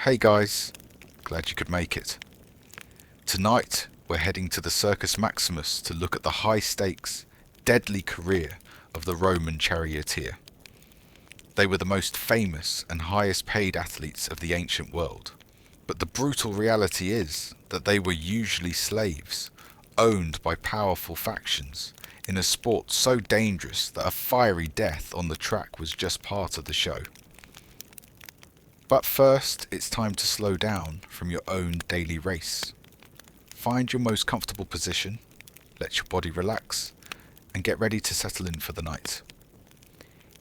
Hey guys, glad you could make it. Tonight we're heading to the Circus Maximus to look at the high stakes, deadly career of the Roman Charioteer. They were the most famous and highest paid athletes of the ancient world, but the brutal reality is that they were usually slaves, owned by powerful factions, in a sport so dangerous that a fiery death on the track was just part of the show. But first, it's time to slow down from your own daily race. Find your most comfortable position, let your body relax, and get ready to settle in for the night.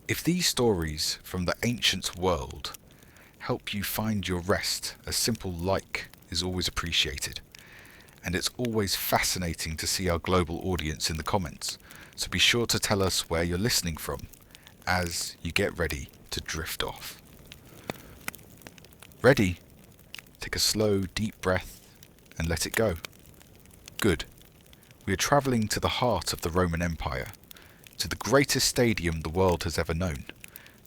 If these stories from the ancient world help you find your rest, a simple like is always appreciated. And it's always fascinating to see our global audience in the comments, so be sure to tell us where you're listening from as you get ready to drift off. Ready? Take a slow, deep breath and let it go. Good. We are travelling to the heart of the Roman Empire, to the greatest stadium the world has ever known.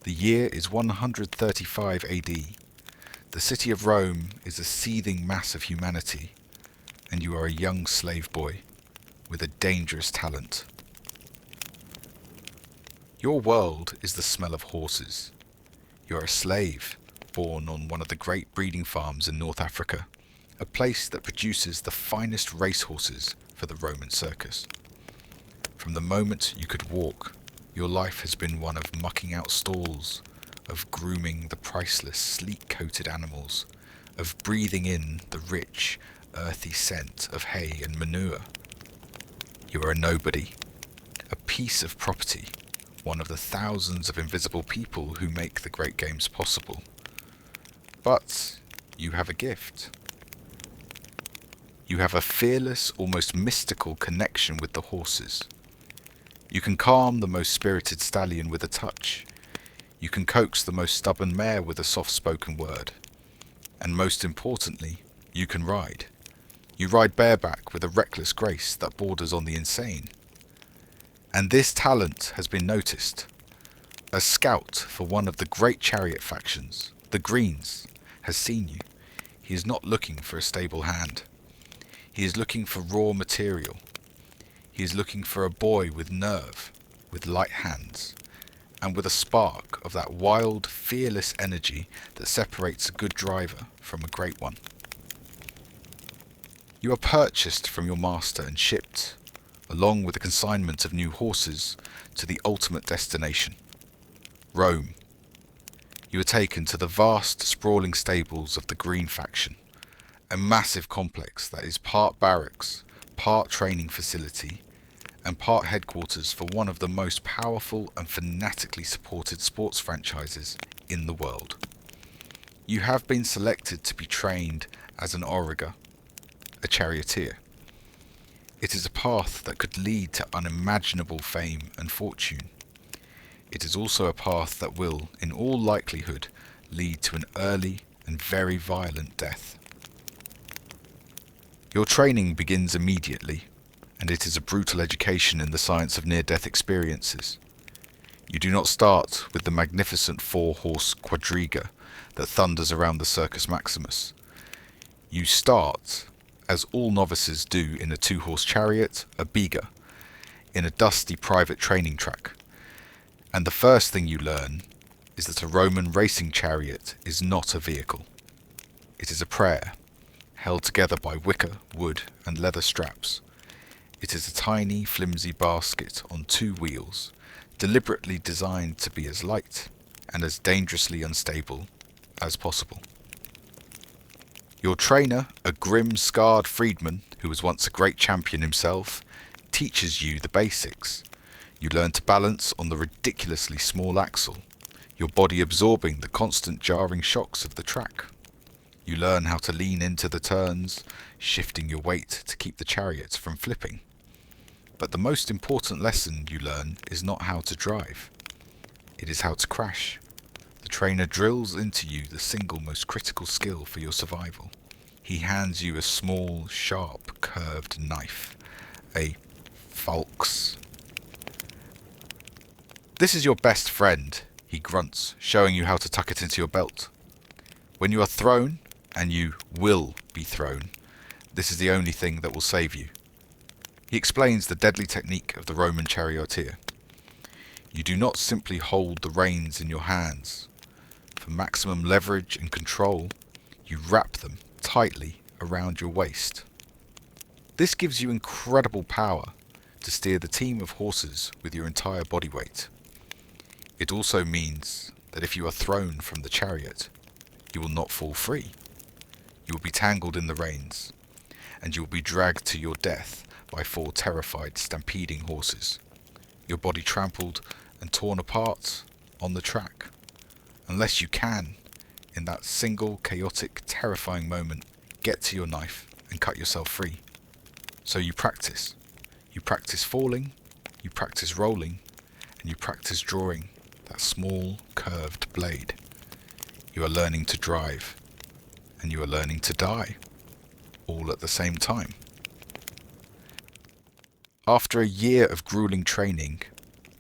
The year is 135 AD. The city of Rome is a seething mass of humanity, and you are a young slave boy with a dangerous talent. Your world is the smell of horses. You are a slave, born on one of the great breeding farms in North Africa, a place that produces the finest racehorses for the Roman circus. From the moment you could walk, your life has been one of mucking out stalls, of grooming the priceless, sleek-coated animals, of breathing in the rich, earthy scent of hay and manure. You are a nobody, a piece of property, one of the thousands of invisible people who make the great games possible. But you have a gift. You have a fearless, almost mystical connection with the horses. You can calm the most spirited stallion with a touch. You can coax the most stubborn mare with a soft-spoken word. And most importantly, you can ride. You ride bareback with a reckless grace that borders on the insane. And this talent has been noticed. A scout for one of the great chariot factions, the Greens, has seen you. He is not looking for a stable hand. He is looking for raw material. He is looking for a boy with nerve, with light hands, and with a spark of that wild, fearless energy that separates a good driver from a great one. You are purchased from your master and shipped, along with the consignment of new horses, to the ultimate destination, Rome. You are taken to the vast, sprawling stables of the Green faction, a massive complex that is part barracks, part training facility, and part headquarters for one of the most powerful and fanatically supported sports franchises in the world. You have been selected to be trained as an origer, a charioteer. It is a path that could lead to unimaginable fame and fortune. It is also a path that will, in all likelihood, lead to an early and very violent death. Your training begins immediately, and it is a brutal education in the science of near-death experiences. You do not start with the magnificent 4-horse quadriga that thunders around the Circus Maximus. You start, as all novices do in a 2-horse chariot, a biga, in a dusty private training track. And the first thing you learn is that a Roman racing chariot is not a vehicle. It is a prayer, held together by wicker, wood, and leather straps. It is a tiny, flimsy basket on 2 wheels, deliberately designed to be as light and as dangerously unstable as possible. Your trainer, a grim, scarred freedman who was once a great champion himself, teaches you the basics. You learn to balance on the ridiculously small axle, your body absorbing the constant jarring shocks of the track. You learn how to lean into the turns, shifting your weight to keep the chariots from flipping. But the most important lesson you learn is not how to drive. It is how to crash. The trainer drills into you the single most critical skill for your survival. He hands you a small, sharp, curved knife, a falx. This is your best friend, he grunts, showing you how to tuck it into your belt. When you are thrown, and you will be thrown, this is the only thing that will save you. He explains the deadly technique of the Roman Charioteer. You do not simply hold the reins in your hands. For maximum leverage and control, you wrap them tightly around your waist. This gives you incredible power to steer the team of horses with your entire body weight. It also means that if you are thrown from the chariot, you will not fall free. You will be tangled in the reins, and you will be dragged to your death by 4 terrified, stampeding horses, your body trampled and torn apart on the track, unless you can, in that single, chaotic, terrifying moment, get to your knife and cut yourself free. So you practice. You practice falling, you practice rolling, and you practice drawing that small, curved blade. You are learning to drive, and you are learning to die, all at the same time. After a year of grueling training,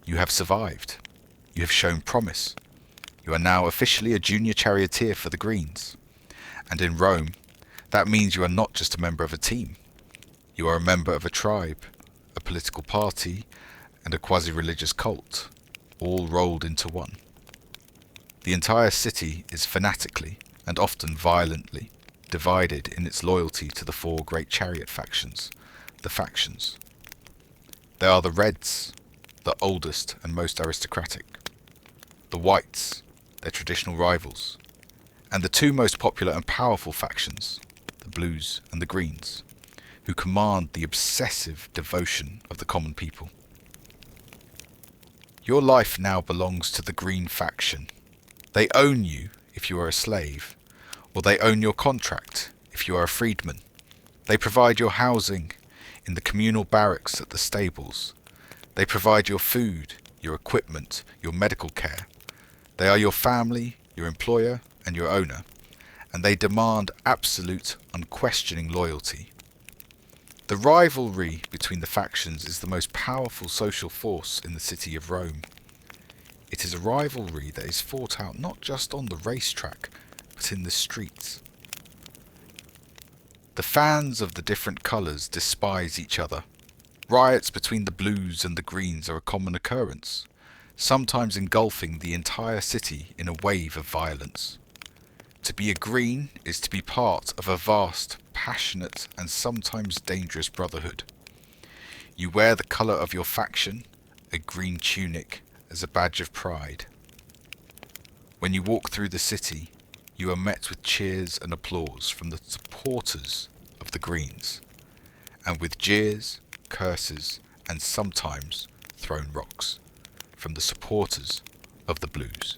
you have survived. You have shown promise. You are now officially a junior charioteer for the Greens. And in Rome, that means you are not just a member of a team. You are a member of a tribe, a political party, and a quasi-religious cult, all rolled into one. The entire city is fanatically, and often violently, divided in its loyalty to the 4 great chariot factions, the factions. They are the Reds, the oldest and most aristocratic, the Whites, their traditional rivals, and the 2 most popular and powerful factions, the Blues and the Greens, who command the obsessive devotion of the common people. Your life now belongs to the Green faction. They own you if you are a slave, or they own your contract if you are a freedman. They provide your housing in the communal barracks at the stables. They provide your food, your equipment, your medical care. They are your family, your employer, and your owner, and they demand absolute, unquestioning loyalty. The rivalry between the factions is the most powerful social force in the city of Rome. It is a rivalry that is fought out not just on the racetrack, but in the streets. The fans of the different colours despise each other. Riots between the Blues and the Greens are a common occurrence, sometimes engulfing the entire city in a wave of violence. To be a Green is to be part of a vast, passionate, and sometimes dangerous brotherhood. You wear the colour of your faction, a green tunic, as a badge of pride. When you walk through the city, you are met with cheers and applause from the supporters of the Greens, and with jeers, curses, and sometimes thrown rocks from the supporters of the Blues.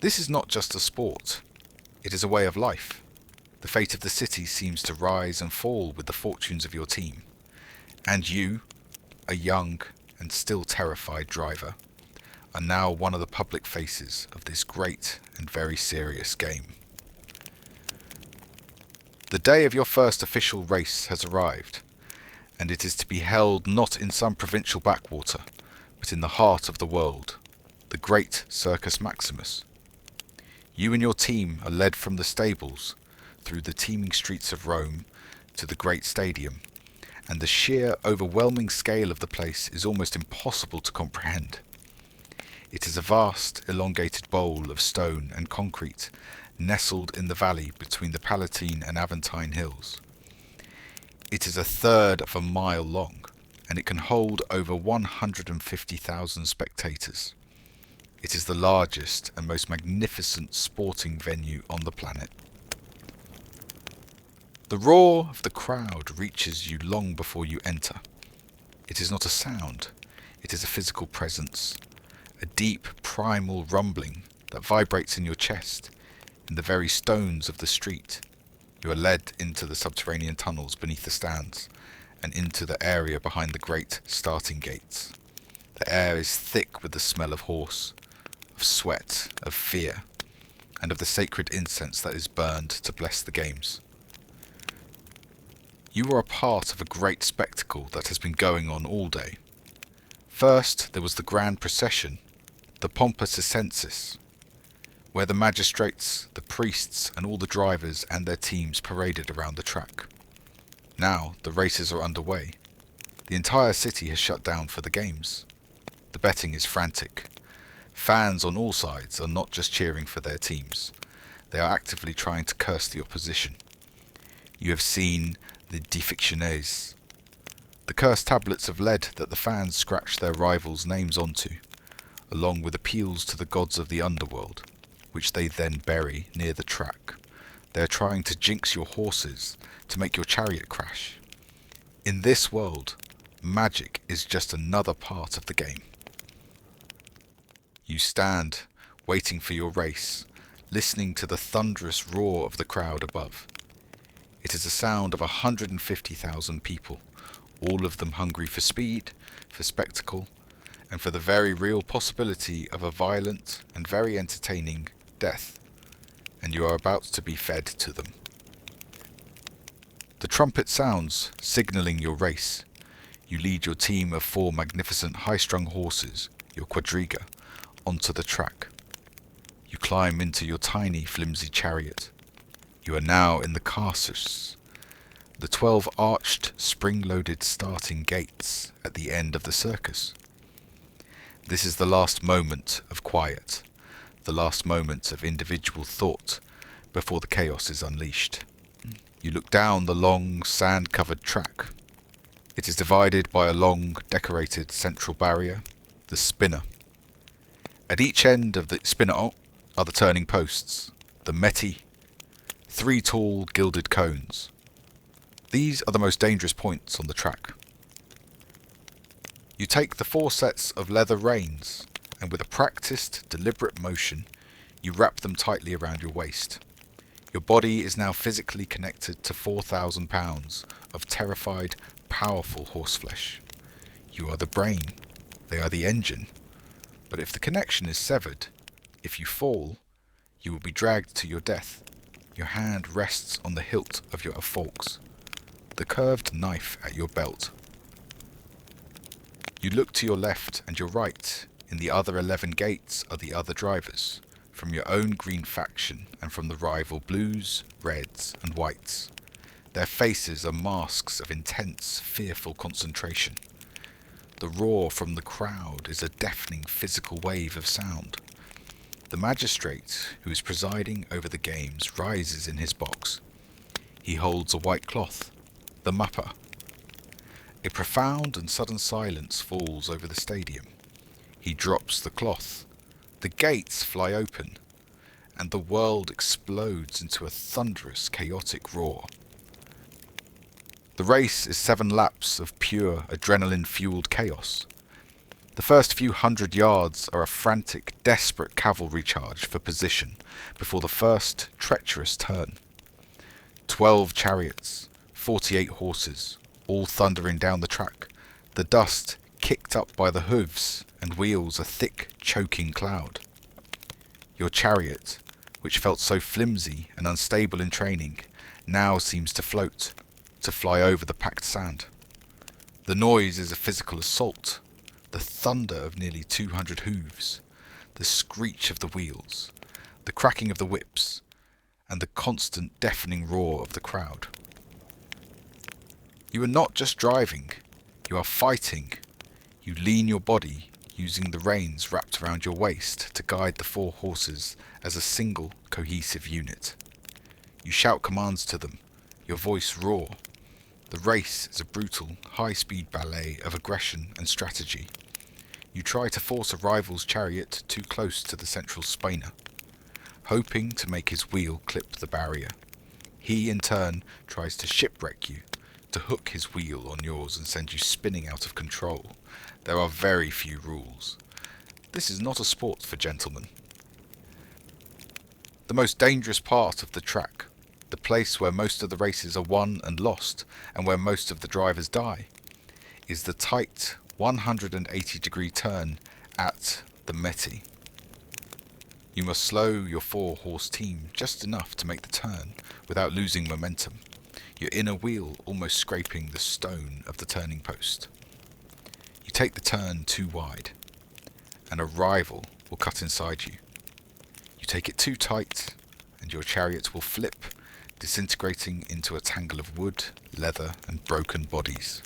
This is not just a sport, it is a way of life. The fate of the city seems to rise and fall with the fortunes of your team, and you, a young and still terrified driver, are now one of the public faces of this great and very serious game. The day of your first official race has arrived, and it is to be held not in some provincial backwater, but in the heart of the world, the great Circus Maximus. You and your team are led from the stables through the teeming streets of Rome to the great stadium, and the sheer, overwhelming scale of the place is almost impossible to comprehend. It is a vast, elongated bowl of stone and concrete, nestled in the valley between the Palatine and Aventine hills. It is 1/3 of a mile long, and it can hold over 150,000 spectators. It is the largest and most magnificent sporting venue on the planet. The roar of the crowd reaches you long before you enter. It is not a sound, it is a physical presence, a deep primal rumbling that vibrates in your chest, in the very stones of the street. You are led into the subterranean tunnels beneath the stands, and into the area behind the great starting gates. The air is thick with the smell of horse, of sweat, of fear, and of the sacred incense that is burned to bless the games. You are a part of a great spectacle that has been going on all day. First, there was the grand procession, the pompa circensis. where the magistrates, the priests, and all the drivers and their teams paraded around the track. Now the races are underway. The entire city has shut down for the games. The betting is frantic. Fans on all sides are not just cheering for their teams. They are actively trying to curse the opposition. You have seen the défictionnaires, the cursed tablets of lead that the fans scratch their rivals' names onto, along with appeals to the gods of the underworld, which they then bury near the track. They are trying to jinx your horses, to make your chariot crash. In this world, magic is just another part of the game. You stand, waiting for your race, listening to the thunderous roar of the crowd above. It is the sound of 150,000 people, all of them hungry for speed, for spectacle, and for the very real possibility of a violent and very entertaining death, and you are about to be fed to them. The trumpet sounds, signalling your race. You lead your team of 4 magnificent high-strung horses, your quadriga, onto the track. You climb into your tiny, flimsy chariot. You are now in the Carsus, the 12 arched, spring-loaded starting gates at the end of the circus. This is the last moment of quiet, the last moment of individual thought before the chaos is unleashed. You look down the long, sand-covered track. It is divided by a long, decorated central barrier, the spinner. At each end of the spinner are the turning posts, the meti, 3 tall, gilded cones. These are the most dangerous points on the track. You take the 4 sets of leather reins, and with a practiced, deliberate motion, you wrap them tightly around your waist. Your body is now physically connected to 4,000 pounds of terrified, powerful horseflesh. You are the brain, they are the engine. But if the connection is severed, if you fall, you will be dragged to your death. Your hand rests on the hilt of your forks, the curved knife at your belt. You look to your left and your right. In the other 11 gates are the other drivers, from your own green faction and from the rival blues, reds, and whites. Their faces are masks of intense, fearful concentration. The roar from the crowd is a deafening physical wave of sound. The magistrate, who is presiding over the games, rises in his box. He holds a white cloth, the mappa. A profound and sudden silence falls over the stadium. He drops the cloth. The gates fly open, and the world explodes into a thunderous, chaotic roar. The race is 7 laps of pure, adrenaline-fueled chaos. The first few 100 yards are a frantic, desperate cavalry charge for position before the first treacherous turn. 12 chariots, 48 horses, all thundering down the track, the dust kicked up by the hooves and wheels a thick, choking cloud. Your chariot, which felt so flimsy and unstable in training, now seems to float, to fly over the packed sand. The noise is a physical assault, the thunder of nearly 200 hooves, the screech of the wheels, the cracking of the whips, and the constant deafening roar of the crowd. You are not just driving, you are fighting. You lean your body, using the reins wrapped around your waist to guide the 4 horses as a single, cohesive unit. You shout commands to them, your voice roar. The race is a brutal, high-speed ballet of aggression and strategy. You try to force a rival's chariot too close to the central spinner, hoping to make his wheel clip the barrier. He, in turn, tries to shipwreck you, to hook his wheel on yours and send you spinning out of control. There are very few rules. This is not a sport for gentlemen. The most dangerous part of the track, the place where most of the races are won and lost, and where most of the drivers die, is the tight 180-degree turn at the meti. You must slow your 4-horse team just enough to make the turn without losing momentum, your inner wheel almost scraping the stone of the turning post. You take the turn too wide, and a rival will cut inside you. You You take it too tight, and your chariot will flip, disintegrating into a tangle of wood, leather, and broken bodies.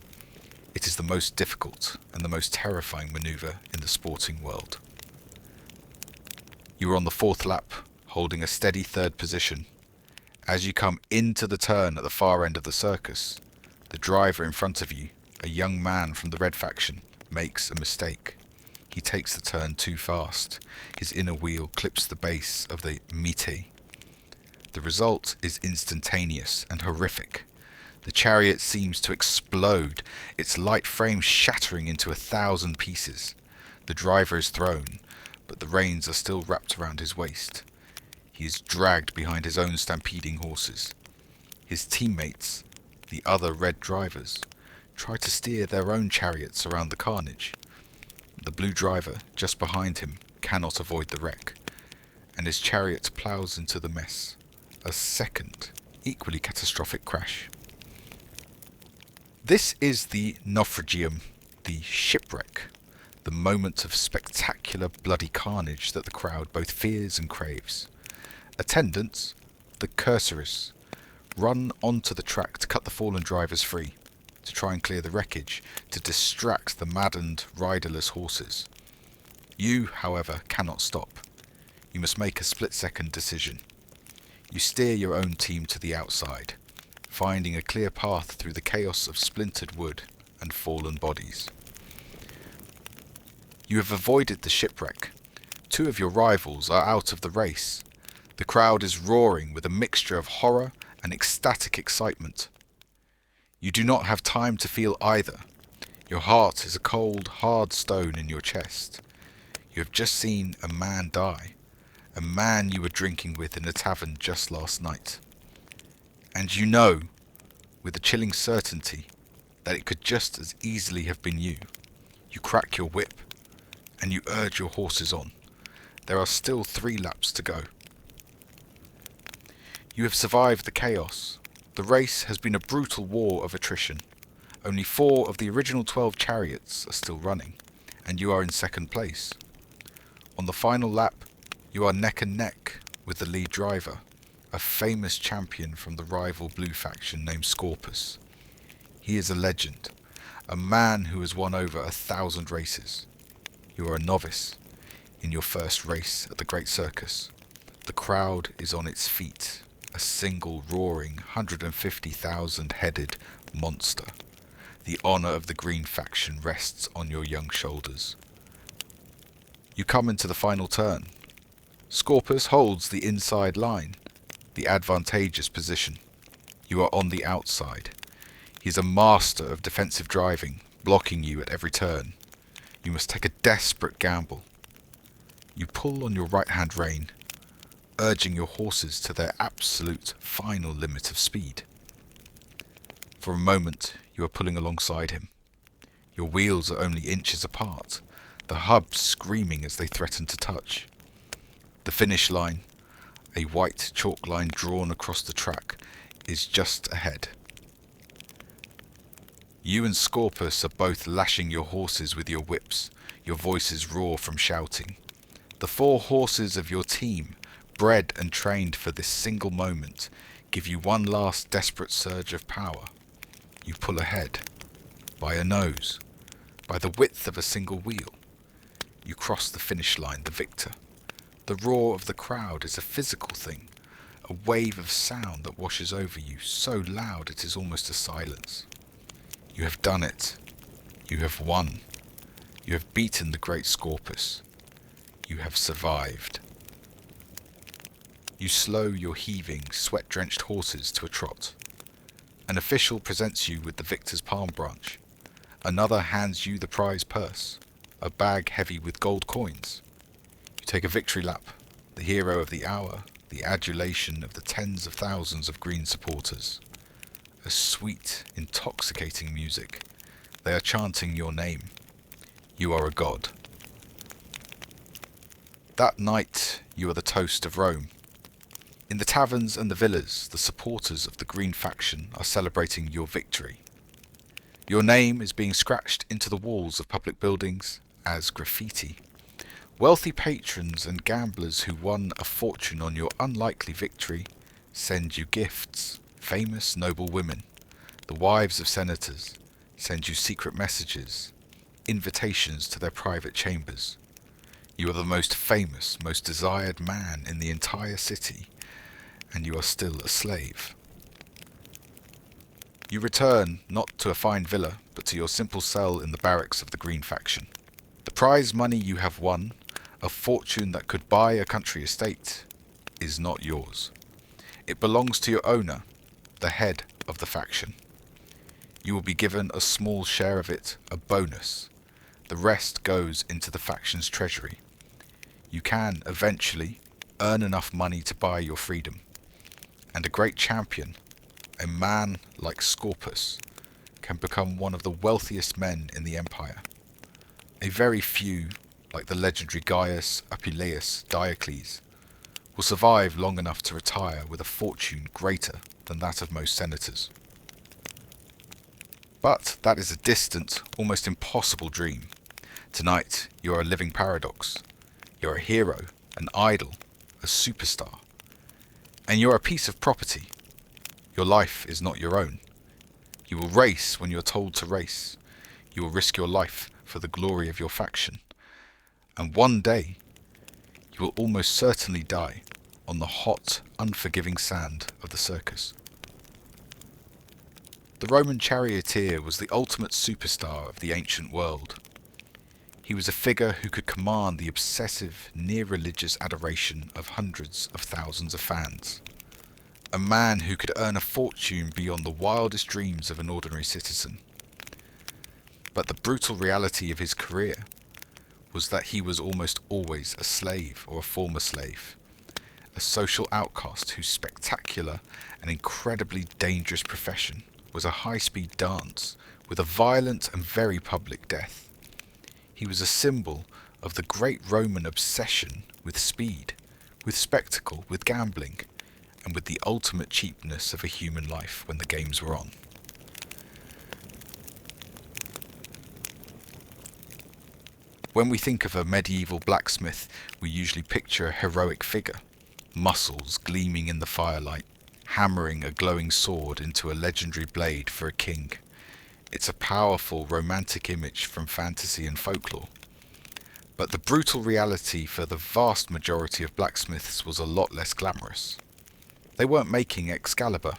It is the most difficult and the most terrifying maneuver in the sporting world. You are on the fourth lap, holding a steady third position. As you come into the turn at the far end of the circus, the driver in front of you, a young man from the red faction, makes a mistake. He takes the turn too fast. His inner wheel clips the base of the mite. The result is instantaneous and horrific. The chariot seems to explode, its light frame shattering into 1,000 pieces. The driver is thrown, but the reins are still wrapped around his waist. He is dragged behind his own stampeding horses. His teammates, the other red drivers, try to steer their own chariots around the carnage. The blue driver, just behind him, cannot avoid the wreck, and his chariot ploughs into the mess. A second, equally catastrophic crash. This is the naufragium, the shipwreck, the moment of spectacular bloody carnage that the crowd both fears and craves. Attendants, the cursoris, run onto the track to cut the fallen drivers free, to try and clear the wreckage, to distract the maddened, riderless horses. You, however, cannot stop. You must make a split-second decision. You steer your own team to the outside, finding a clear path through the chaos of splintered wood and fallen bodies. You have avoided the shipwreck. 2 of your rivals are out of the race. The crowd is roaring with a mixture of horror and ecstatic excitement. You do not have time to feel either. Your heart is a cold, hard stone in your chest. You have just seen a man die, a man you were drinking with in a tavern just last night. And you know, with a chilling certainty, that it could just as easily have been you. You crack your whip, and you urge your horses on. There are still 3 laps to go. You have survived the chaos. The race has been a brutal war of attrition. Only 4 of the original 12 chariots are still running, and you are in second place. On the final lap, you are neck and neck with the lead driver, a famous champion from the rival blue faction named Scorpus. He is a legend, a man who has won over 1,000 races. You are a novice in your first race at the Great Circus. The crowd is on its feet, a single roaring 150,000-headed monster. The honor of the green faction rests on your young shoulders. You come into the final turn. Scorpus holds the inside line, the advantageous position. You are on the outside. He is a master of defensive driving, blocking you at every turn. You must take a desperate gamble. You pull on your right-hand rein, urging your horses to their absolute final limit of speed. For a moment, you are pulling alongside him. Your wheels are only inches apart, the hubs screaming as they threaten to touch. The finish line, a white chalk line drawn across the track, is just ahead. You and Scorpus are both lashing your horses with your whips. Your voices roar from shouting. The 4 horses of your team, bred and trained for this single moment, give you one last desperate surge of power. You pull ahead, by a nose, by the width of a single wheel. You cross the finish line, the victor. The roar of the crowd is a physical thing, a wave of sound that washes over you, so loud it is almost a silence. You have done it. You have won. You have beaten the great Scorpus. You have survived. You slow your heaving, sweat-drenched horses to a trot. An official presents you with the victor's palm branch. Another hands you the prize purse, a bag heavy with gold coins. You take a victory lap, the hero of the hour, the adulation of the tens of thousands of green supporters. A sweet, intoxicating music. They are chanting your name. You are a god. That night, you are the toast of Rome. In the taverns and the villas, the supporters of the green faction are celebrating your victory. Your name is being scratched into the walls of public buildings as graffiti. Wealthy patrons and gamblers who won a fortune on your unlikely victory send you gifts. Famous noble women, the wives of senators, send you secret messages, invitations to their private chambers. You are the most famous, most desired man in the entire city, and you are still a slave. You return not to a fine villa, but to your simple cell in the barracks of the Green faction. The prize money you have won, a fortune that could buy a country estate, is not yours. It belongs to your owner, the head of the faction. You will be given a small share of it, a bonus. The rest goes into the faction's treasury. You can, eventually, earn enough money to buy your freedom. And a great champion, a man like Scorpus, can become one of the wealthiest men in the empire. A very few, like the legendary Gaius Appius Diocles, will survive long enough to retire with a fortune greater than that of most senators. But that is a distant, almost impossible dream. Tonight, you are a living paradox. You're a hero, an idol, a superstar. And you're a piece of property. Your life is not your own. You will race when you're told to race. You will risk your life for the glory of your faction. And one day, you will almost certainly die on the hot, unforgiving sand of the circus. The Roman Charioteer was the ultimate superstar of the ancient world. He was a figure who could command the obsessive, near-religious adoration of hundreds of thousands of fans. A man who could earn a fortune beyond the wildest dreams of an ordinary citizen. But the brutal reality of his career was that he was almost always a slave or a former slave, a social outcast whose spectacular and incredibly dangerous profession was a high-speed dance with a violent and very public death. He was a symbol of the great Roman obsession with speed, with spectacle, with gambling, and with the ultimate cheapness of a human life when the games were on. When we think of a medieval blacksmith, we usually picture a heroic figure, muscles gleaming in the firelight, hammering a glowing sword into a legendary blade for a king. It's a powerful, romantic image from fantasy and folklore. But the brutal reality for the vast majority of blacksmiths was a lot less glamorous. They weren't making Excalibur.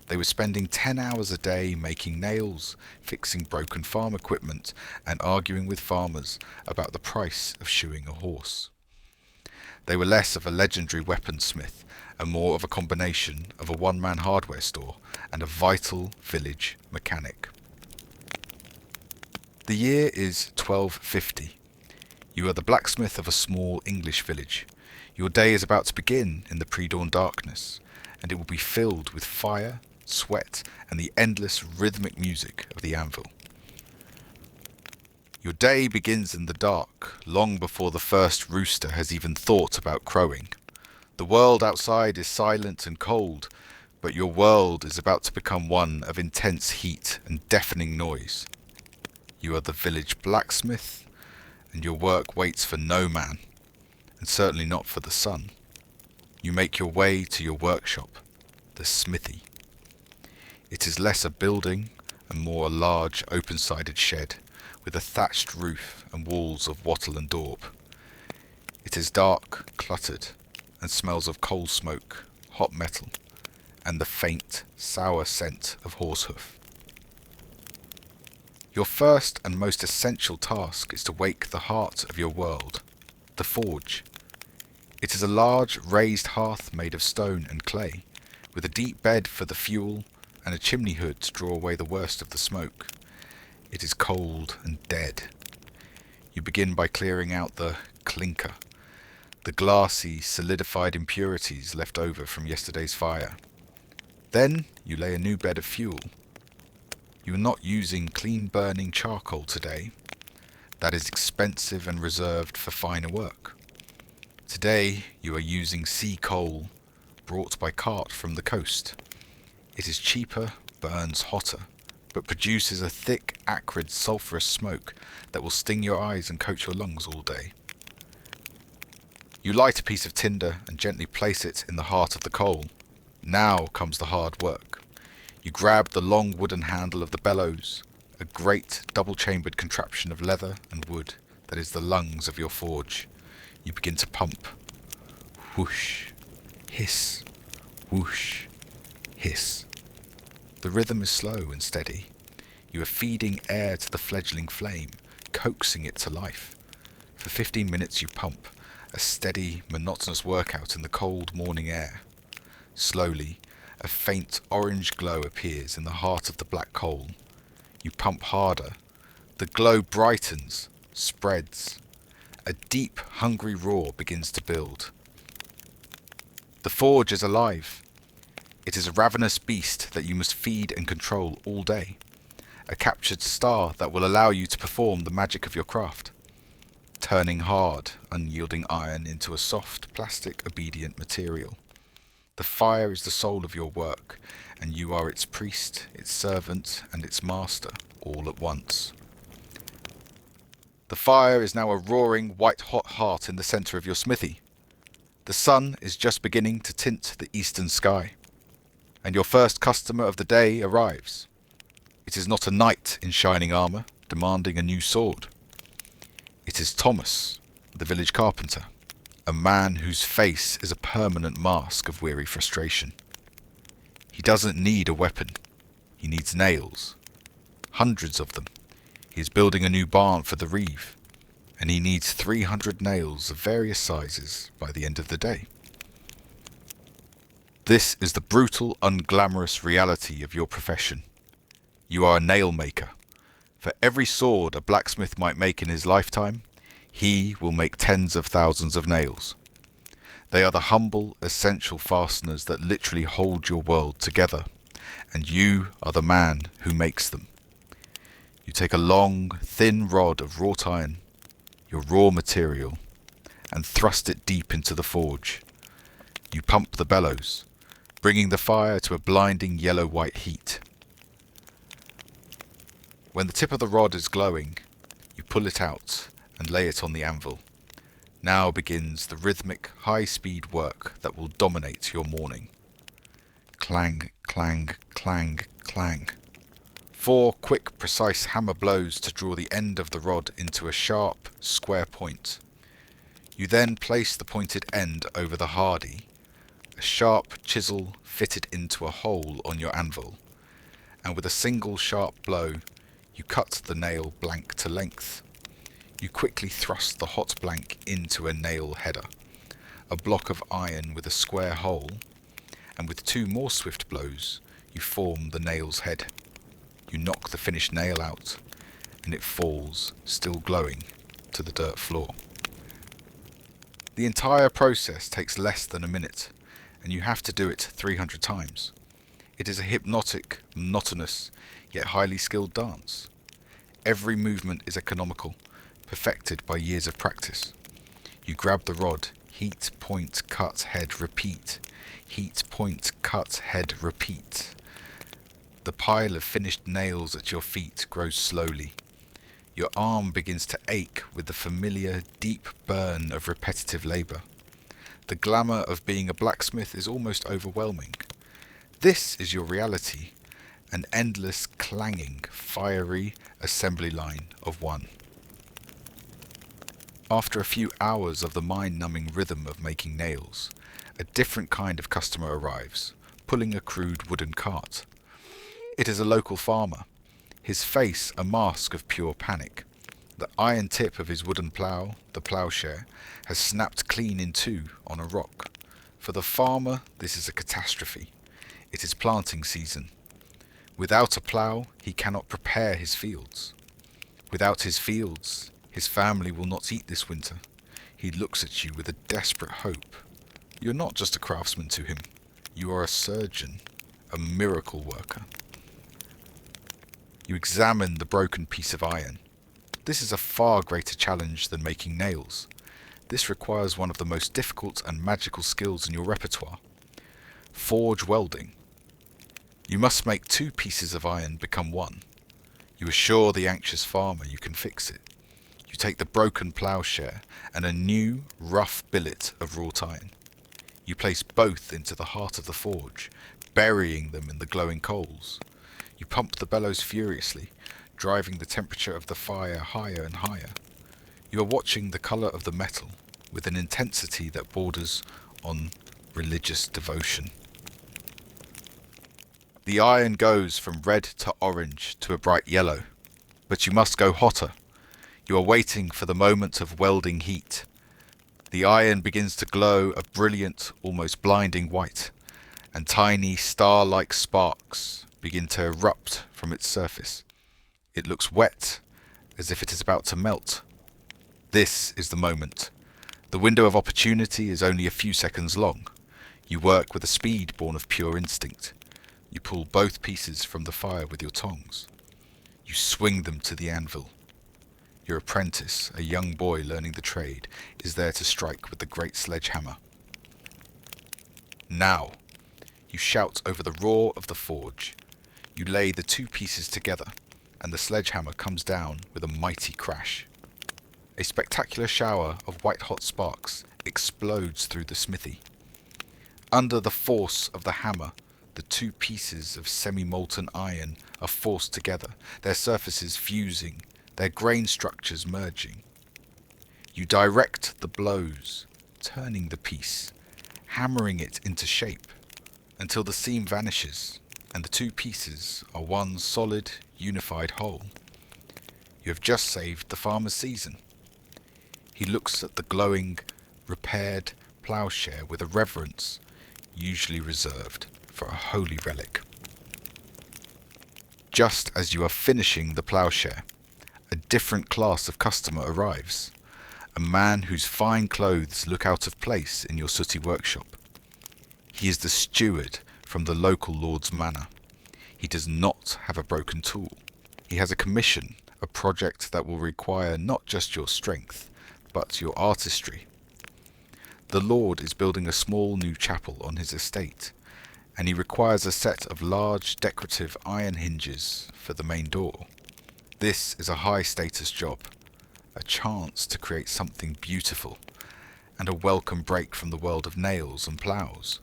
They were spending 10 hours a day making nails, fixing broken farm equipment, and arguing with farmers about the price of shoeing a horse. They were less of a legendary weaponsmith and more of a combination of a one-man hardware store and a vital village mechanic. The year is 1250. You are the blacksmith of a small English village. Your day is about to begin in the pre-dawn darkness, and it will be filled with fire, sweat, and the endless rhythmic music of the anvil. Your day begins in the dark, long before the first rooster has even thought about crowing. The world outside is silent and cold, but your world is about to become one of intense heat and deafening noise. You are the village blacksmith, and your work waits for no man, and certainly not for the sun. You make your way to your workshop, the smithy. It is less a building and more a large open-sided shed with a thatched roof and walls of wattle and daub. It is dark, cluttered, and smells of coal smoke, hot metal, and the faint, sour scent of horsehoof. Your first and most essential task is to wake the heart of your world, the forge. It is a large raised hearth made of stone and clay, with a deep bed for the fuel and a chimney hood to draw away the worst of the smoke. It is cold and dead. You begin by clearing out the clinker, the glassy, solidified impurities left over from yesterday's fire. Then you lay a new bed of fuel. You are not using clean-burning charcoal today. That is expensive and reserved for finer work. Today you are using sea coal brought by cart from the coast. It is cheaper, burns hotter, but produces a thick, acrid, sulphurous smoke that will sting your eyes and coat your lungs all day. You light a piece of tinder and gently place it in the heart of the coal. Now comes the hard work. You grab the long wooden handle of the bellows, a great double-chambered contraption of leather and wood that is the lungs of your forge. You begin to pump. Whoosh, hiss, whoosh, hiss. The rhythm is slow and steady. You are feeding air to the fledgling flame, coaxing it to life. For 15 minutes you pump, a steady, monotonous workout in the cold morning air. Slowly, a faint orange glow appears in the heart of the black coal. You pump harder. The glow brightens, spreads. A deep, hungry roar begins to build. The forge is alive. It is a ravenous beast that you must feed and control all day. A captured star that will allow you to perform the magic of your craft. Turning hard, unyielding iron into a soft, plastic, obedient material. The fire is the soul of your work, and you are its priest, its servant, and its master, all at once. The fire is now a roaring, white-hot heart in the centre of your smithy. The sun is just beginning to tint the eastern sky, and your first customer of the day arrives. It is not a knight in shining armour, demanding a new sword. It is Thomas, the village carpenter, a man whose face is a permanent mask of weary frustration. He doesn't need a weapon. He needs nails. Hundreds of them. He is building a new barn for the reeve, and he needs 300 nails of various sizes by the end of the day. This is the brutal, unglamorous reality of your profession. You are a nail maker. For every sword a blacksmith might make in his lifetime, he will make tens of thousands of nails. They are the humble, essential fasteners that literally hold your world together, and you are the man who makes them. You take a long, thin rod of wrought iron, your raw material, and thrust it deep into the forge. You pump the bellows, bringing the fire to a blinding yellow-white heat. When the tip of the rod is glowing, you pull it out and lay it on the anvil. Now begins the rhythmic, high-speed work that will dominate your morning. Clang, clang, clang, clang. 4 quick, precise hammer blows to draw the end of the rod into a sharp, square point. You then place the pointed end over the hardie, a sharp chisel fitted into a hole on your anvil, and with a single sharp blow, you cut the nail blank to length. You quickly thrust the hot blank into a nail header, a block of iron with a square hole, and with 2 more swift blows, you form the nail's head. You knock the finished nail out, and it falls, still glowing, to the dirt floor. The entire process takes less than a minute, and you have to do it 300 times. It is a hypnotic, monotonous, yet highly skilled dance. Every movement is economical, perfected by years of practice. You grab the rod, heat, point, cut, head, repeat. Heat, point, cut, head, repeat. The pile of finished nails at your feet grows slowly. Your arm begins to ache with the familiar, deep burn of repetitive labour. The glamour of being a blacksmith is almost overwhelming. This is your reality, an endless, clanging, fiery assembly line of one. After a few hours of the mind-numbing rhythm of making nails, a different kind of customer arrives, pulling a crude wooden cart. It is a local farmer, his face a mask of pure panic. The iron tip of his wooden plough, the ploughshare, has snapped clean in two on a rock. For the farmer, this is a catastrophe. It is planting season. Without a plough, he cannot prepare his fields. Without his fields, his family will not eat this winter. He looks at you with a desperate hope. You're not just a craftsman to him. You are a surgeon, a miracle worker. You examine the broken piece of iron. This is a far greater challenge than making nails. This requires one of the most difficult and magical skills in your repertoire. Forge welding. You must make 2 pieces of iron become one. You assure the anxious farmer you can fix it. You take the broken ploughshare and a new, rough billet of wrought iron. You place both into the heart of the forge, burying them in the glowing coals. You pump the bellows furiously, driving the temperature of the fire higher and higher. You are watching the colour of the metal with an intensity that borders on religious devotion. The iron goes from red to orange to a bright yellow, but you must go hotter. You are waiting for the moment of welding heat. The iron begins to glow a brilliant, almost blinding white, and tiny star-like sparks begin to erupt from its surface. It looks wet, as if it is about to melt. This is the moment. The window of opportunity is only a few seconds long. You work with a speed born of pure instinct. You pull both pieces from the fire with your tongs. You swing them to the anvil. Your apprentice, a young boy learning the trade, is there to strike with the great sledgehammer. Now, you shout over the roar of the forge. You lay the two pieces together, and the sledgehammer comes down with a mighty crash. A spectacular shower of white-hot sparks explodes through the smithy. Under the force of the hammer, the two pieces of semi-molten iron are forced together, their surfaces fusing, their grain structures merging. You direct the blows, turning the piece, hammering it into shape, until the seam vanishes, and the two pieces are one solid, unified whole. You have just saved the farmer's season. He looks at the glowing, repaired ploughshare with a reverence usually reserved for a holy relic. Just as you are finishing the ploughshare, a different class of customer arrives, a man whose fine clothes look out of place in your sooty workshop. He is the steward from the local lord's manor. He does not have a broken tool. He has a commission, a project that will require not just your strength, but your artistry. The lord is building a small new chapel on his estate, and he requires a set of large decorative iron hinges for the main door. This is a high-status job, a chance to create something beautiful, and a welcome break from the world of nails and ploughs.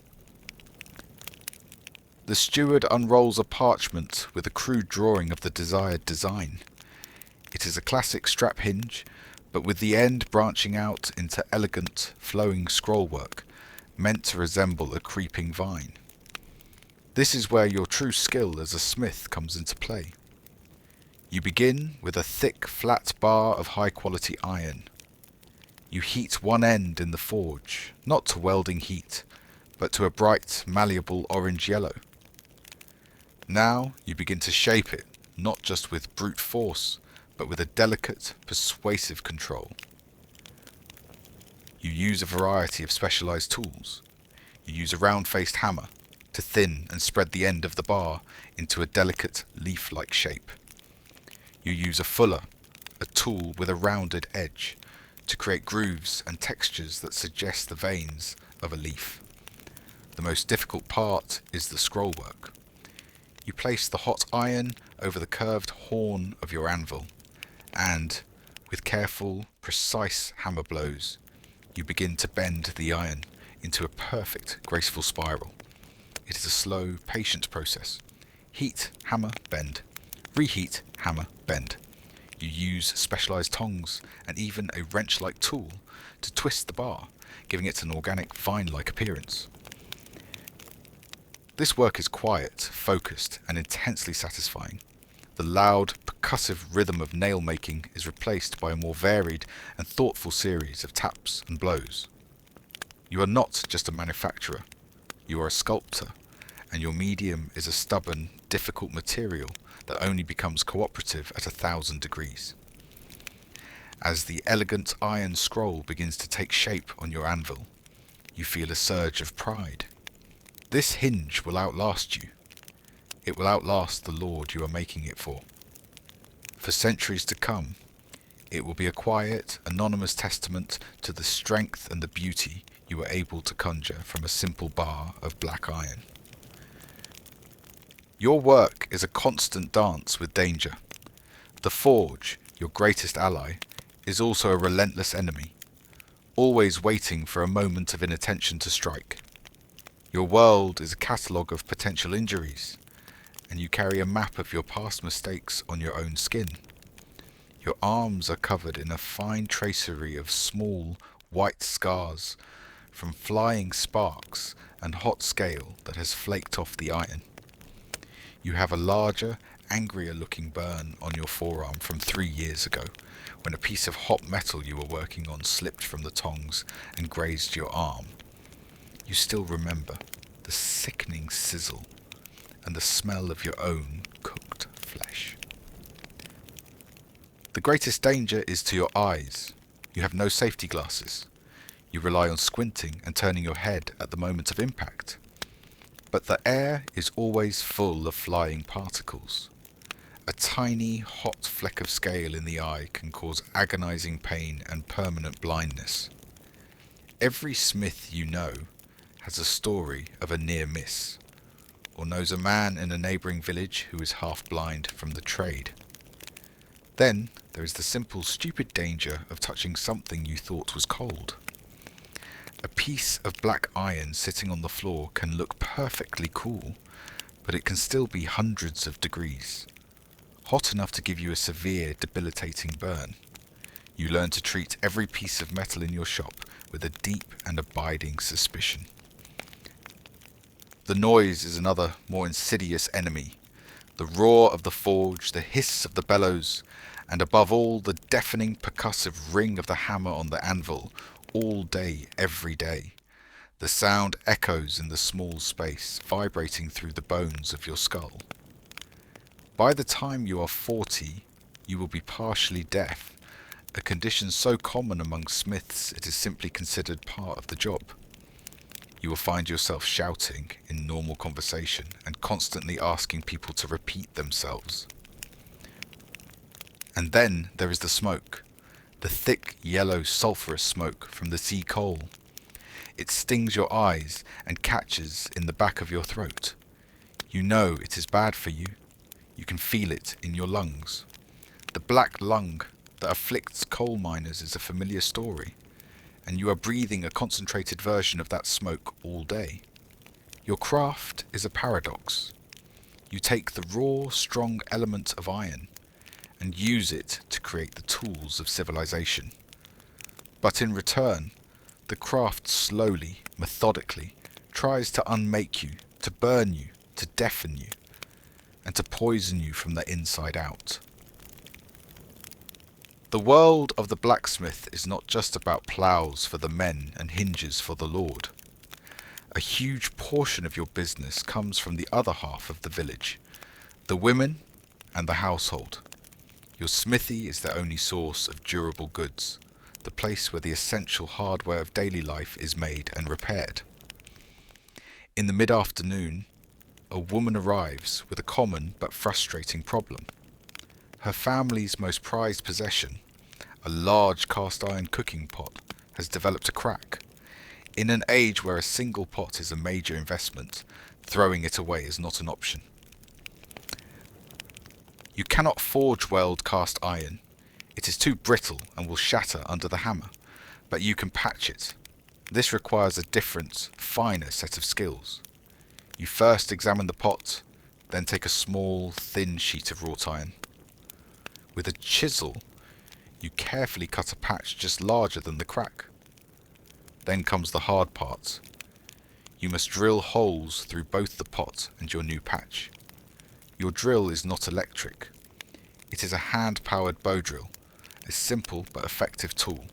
The steward unrolls a parchment with a crude drawing of the desired design. It is a classic strap hinge, but with the end branching out into elegant, flowing scrollwork, meant to resemble a creeping vine. This is where your true skill as a smith comes into play. You begin with a thick, flat bar of high-quality iron. You heat one end in the forge, not to welding heat, but to a bright, malleable orange-yellow. Now you begin to shape it, not just with brute force, but with a delicate, persuasive control. You use a variety of specialized tools. You use a round-faced hammer to thin and spread the end of the bar into a delicate, leaf-like shape. You use a fuller, a tool with a rounded edge, to create grooves and textures that suggest the veins of a leaf. The most difficult part is the scrollwork. You place the hot iron over the curved horn of your anvil, and, with careful, precise hammer blows, you begin to bend the iron into a perfect, graceful spiral. It is a slow, patient process. Heat, hammer, bend. Reheat, hammer, bend. You use specialized tongs and even a wrench-like tool to twist the bar, giving it an organic, vine-like appearance. This work is quiet, focused, and intensely satisfying. The loud, percussive rhythm of nail-making is replaced by a more varied and thoughtful series of taps and blows. You are not just a manufacturer, you are a sculptor, and your medium is a stubborn, difficult material that only becomes cooperative at 1,000 degrees. As the elegant iron scroll begins to take shape on your anvil, you feel a surge of pride. This hinge will outlast you. It will outlast the lord you are making it for. For centuries to come, it will be a quiet, anonymous testament to the strength and the beauty you were able to conjure from a simple bar of black iron. Your work is a constant dance with danger. The forge, your greatest ally, is also a relentless enemy, always waiting for a moment of inattention to strike. Your world is a catalogue of potential injuries, and you carry a map of your past mistakes on your own skin. Your arms are covered in a fine tracery of small, white scars from flying sparks and hot scale that has flaked off the iron. You have a larger, angrier-looking burn on your forearm from 3 years ago, when a piece of hot metal you were working on slipped from the tongs and grazed your arm. You still remember the sickening sizzle and the smell of your own cooked flesh. The greatest danger is to your eyes. You have no safety glasses. You rely on squinting and turning your head at the moment of impact. But the air is always full of flying particles. A tiny, hot fleck of scale in the eye can cause agonizing pain and permanent blindness. Every smith you know has a story of a near miss, or knows a man in a neighbouring village who is half blind from the trade. Then there is the simple, stupid danger of touching something you thought was cold. A piece of black iron sitting on the floor can look perfectly cool, but it can still be hundreds of degrees, hot enough to give you a severe, debilitating burn. You learn to treat every piece of metal in your shop with a deep and abiding suspicion. The noise is another, more insidious enemy. The roar of the forge, the hiss of the bellows, and above all, the deafening percussive ring of the hammer on the anvil, all day, every day. The sound echoes in the small space, vibrating through the bones of your skull. By the time you are 40, you will be partially deaf, a condition so common among smiths it is simply considered part of the job. You will find yourself shouting in normal conversation and constantly asking people to repeat themselves. And then there is the smoke, the thick yellow sulphurous smoke from the sea coal. It stings your eyes and catches in the back of your throat. You know it is bad for you. You can feel it in your lungs. The black lung that afflicts coal miners is a familiar story, and you are breathing a concentrated version of that smoke all day. Your craft is a paradox. You take the raw, strong element of iron and use it to create the tools of civilization. But in return, the craft slowly, methodically, tries to unmake you, to burn you, to deafen you, and to poison you from the inside out. The world of the blacksmith is not just about ploughs for the men and hinges for the lord. A huge portion of your business comes from the other half of the village, the women and the household. Your smithy is the only source of durable goods, the place where the essential hardware of daily life is made and repaired. In the mid-afternoon, a woman arrives with a common but frustrating problem. Her family's most prized possession, a large cast-iron cooking pot, has developed a crack. In an age where a single pot is a major investment, throwing it away is not an option. You cannot forge weld cast iron. It is too brittle and will shatter under the hammer, but you can patch it. This requires a different, finer set of skills. You first examine the pot, then take a small, thin sheet of wrought iron. With a chisel, you carefully cut a patch just larger than the crack. Then comes the hard part. You must drill holes through both the pot and your new patch. Your drill is not electric. It is a hand-powered bow drill, a simple but effective tool.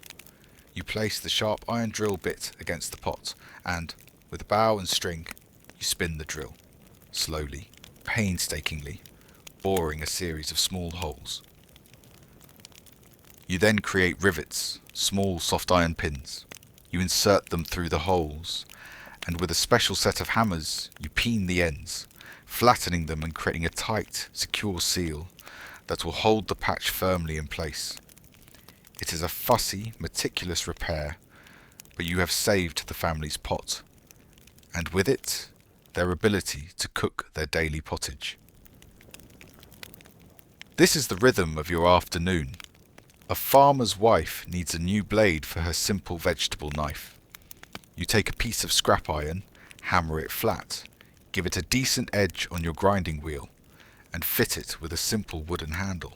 You place the sharp iron drill bit against the pot and, with a bow and string, you spin the drill, slowly, painstakingly, boring a series of small holes. You then create rivets, small soft iron pins. You insert them through the holes, and with a special set of hammers, you peen the ends, flattening them and creating a tight, secure seal that will hold the patch firmly in place. It is a fussy, meticulous repair, but you have saved the family's pot, and with it, their ability to cook their daily pottage. This is the rhythm of your afternoon. A farmer's wife needs a new blade for her simple vegetable knife. You take a piece of scrap iron, hammer it flat, give it a decent edge on your grinding wheel, and fit it with a simple wooden handle.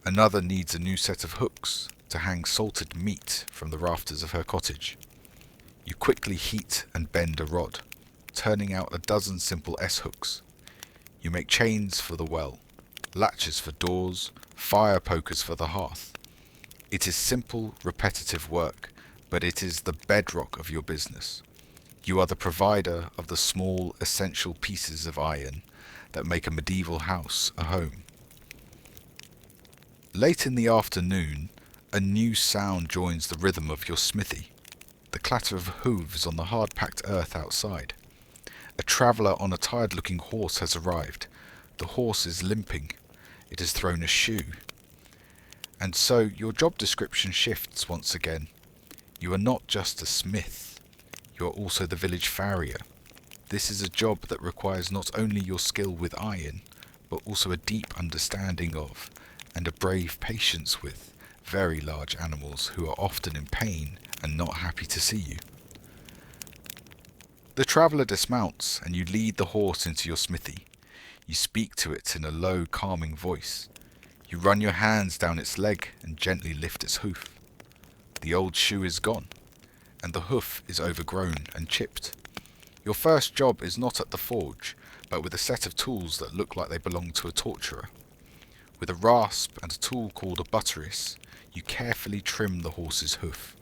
Another needs a new set of hooks to hang salted meat from the rafters of her cottage. You quickly heat and bend a rod, turning out a dozen simple S-hooks. You make chains for the well, latches for doors, fire pokers for the hearth. It is simple, repetitive work, but it is the bedrock of your business. You are the provider of the small, essential pieces of iron that make a medieval house a home. Late in the afternoon, a new sound joins the rhythm of your smithy, the clatter of hooves on the hard-packed earth outside. A traveller on a tired-looking horse has arrived. The horse is limping. It has thrown a shoe. And so your job description shifts once again. You are not just a smith. You are also the village farrier. This is a job that requires not only your skill with iron, but also a deep understanding of, and a brave patience with, very large animals who are often in pain and not happy to see you. The traveller dismounts and you lead the horse into your smithy. You speak to it in a low, calming voice. You run your hands down its leg and gently lift its hoof. The old shoe is gone, and the hoof is overgrown and chipped. Your first job is not at the forge, but with a set of tools that look like they belong to a torturer. With a rasp and a tool called a buttress, you carefully trim the horse's hoof,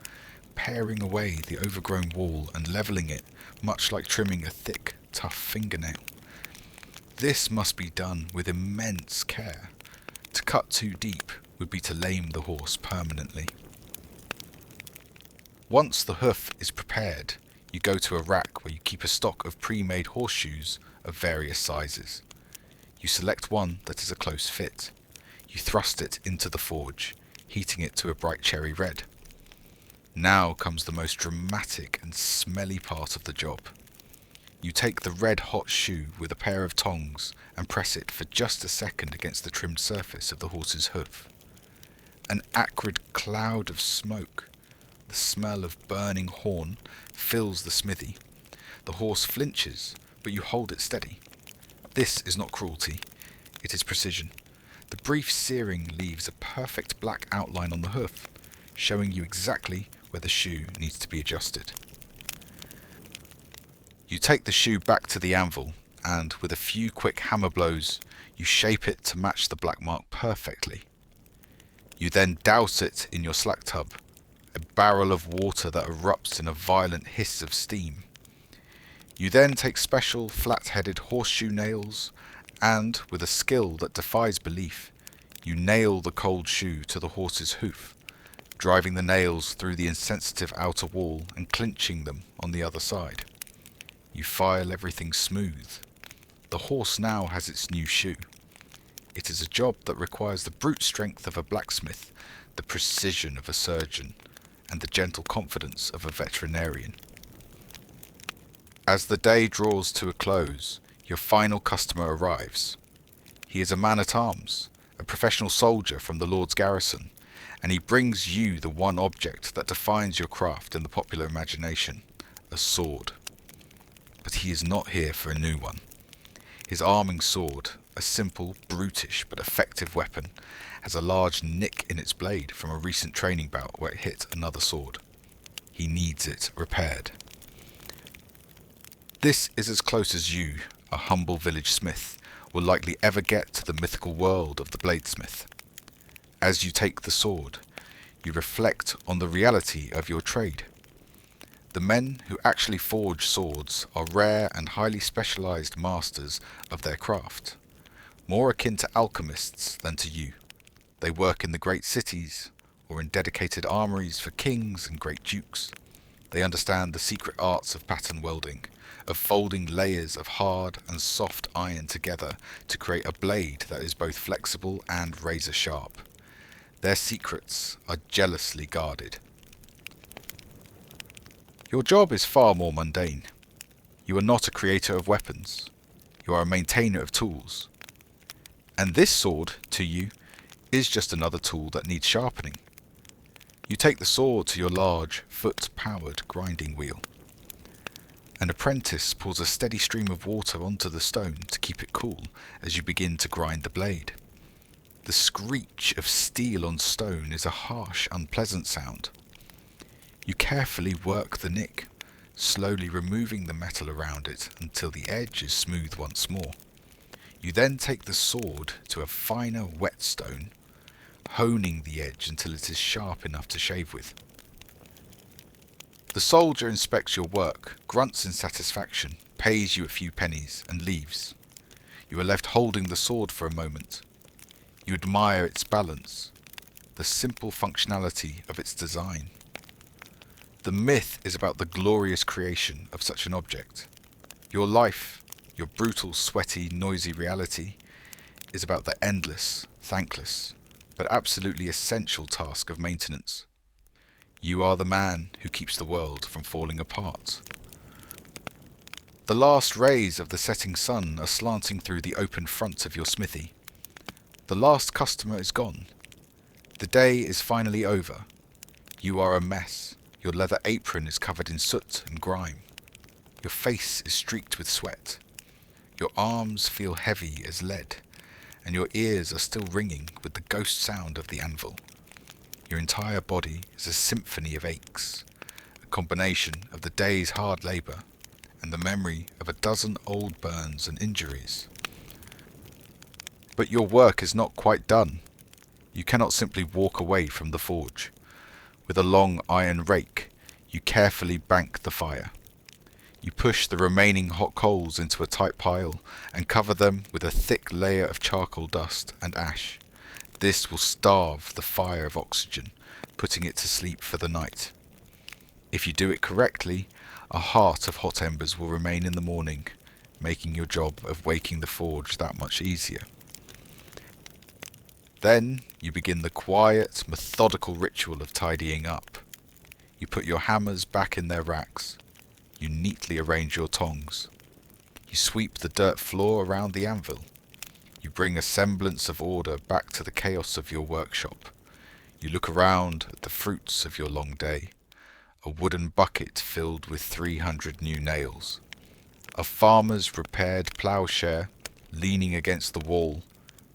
paring away the overgrown wool and levelling it, much like trimming a thick, tough fingernail. This must be done with immense care. To cut too deep would be to lame the horse permanently. Once the hoof is prepared, you go to a rack where you keep a stock of pre-made horseshoes of various sizes. You select one that is a close fit. You thrust it into the forge, heating it to a bright cherry red. Now comes the most dramatic and smelly part of the job. You take the red-hot shoe with a pair of tongs and press it for just a second against the trimmed surface of the horse's hoof. An acrid cloud of smoke, the smell of burning horn, fills the smithy. The horse flinches, but you hold it steady. This is not cruelty, it is precision. The brief searing leaves a perfect black outline on the hoof, showing you exactly where the shoe needs to be adjusted. You take the shoe back to the anvil, and with a few quick hammer blows, you shape it to match the black mark perfectly. You then douse it in your slack tub, a barrel of water that erupts in a violent hiss of steam. You then take special flat-headed horseshoe nails, and, with a skill that defies belief, you nail the cold shoe to the horse's hoof, driving the nails through the insensitive outer wall and clinching them on the other side. You file everything smooth. The horse now has its new shoe. It is a job that requires the brute strength of a blacksmith, the precision of a surgeon, and the gentle confidence of a veterinarian. As the day draws to a close, your final customer arrives. He is a man-at-arms, a professional soldier from the Lord's garrison, and he brings you the one object that defines your craft in the popular imagination, a sword. But he is not here for a new one. His arming sword, a simple, brutish but effective weapon, has a large nick in its blade from a recent training bout where it hit another sword. He needs it repaired. This is as close as you, a humble village smith, will likely ever get to the mythical world of the bladesmith. As you take the sword, you reflect on the reality of your trade. The men who actually forge swords are rare and highly specialized masters of their craft, more akin to alchemists than to you. They work in the great cities, or in dedicated armories for kings and great dukes. They understand the secret arts of pattern welding, of folding layers of hard and soft iron together to create a blade that is both flexible and razor sharp. Their secrets are jealously guarded. Your job is far more mundane. You are not a creator of weapons. You are a maintainer of tools. And this sword, to you, is just another tool that needs sharpening. You take the sword to your large, foot-powered grinding wheel. An apprentice pours a steady stream of water onto the stone to keep it cool as you begin to grind the blade. The screech of steel on stone is a harsh, unpleasant sound. You carefully work the nick, slowly removing the metal around it until the edge is smooth once more. You then take the sword to a finer whetstone, honing the edge until it is sharp enough to shave with. The soldier inspects your work, grunts in satisfaction, pays you a few pennies, and leaves. You are left holding the sword for a moment. You admire its balance, the simple functionality of its design. The myth is about the glorious creation of such an object. Your life, your brutal, sweaty, noisy reality, is about the endless, thankless, but absolutely essential task of maintenance. You are the man who keeps the world from falling apart. The last rays of the setting sun are slanting through the open front of your smithy. The last customer is gone. The day is finally over. You are a mess. Your leather apron is covered in soot and grime. Your face is streaked with sweat. Your arms feel heavy as lead, and your ears are still ringing with the ghost sound of the anvil. Your entire body is a symphony of aches, a combination of the day's hard labour and the memory of a dozen old burns and injuries. But your work is not quite done. You cannot simply walk away from the forge. With a long iron rake, you carefully bank the fire. You push the remaining hot coals into a tight pile and cover them with a thick layer of charcoal dust and ash. This will starve the fire of oxygen, putting it to sleep for the night. If you do it correctly, a heart of hot embers will remain in the morning, making your job of waking the forge that much easier. Then you begin the quiet, methodical ritual of tidying up. You put your hammers back in their racks. You neatly arrange your tongs. You sweep the dirt floor around the anvil. You bring a semblance of order back to the chaos of your workshop. You look around at the fruits of your long day. A wooden bucket filled with 300 new nails. A farmer's repaired ploughshare leaning against the wall,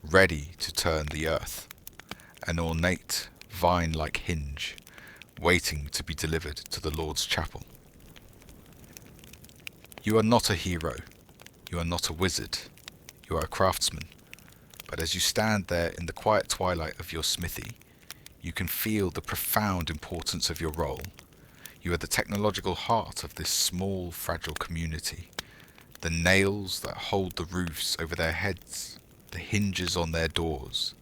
ready to turn the earth. An ornate, vine-like hinge, waiting to be delivered to the Lord's chapel. You are not a hero. You are not a wizard. You are a craftsman. But as you stand there in the quiet twilight of your smithy, you can feel the profound importance of your role. You are the technological heart of this small, fragile community. The nails that hold the roofs over their heads, the hinges on their doors,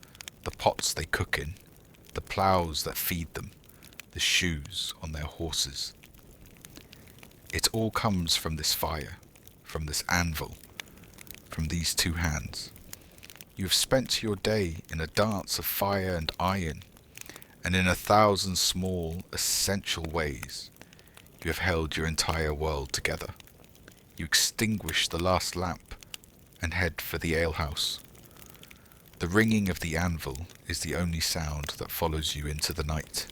the pots they cook in, the ploughs that feed them, the shoes on their horses. It all comes from this fire, from this anvil, from these two hands. You have spent your day in a dance of fire and iron, and in 1,000 small, essential ways, you have held your entire world together. You extinguish the last lamp and head for the alehouse. The ringing of the anvil is the only sound that follows you into the night.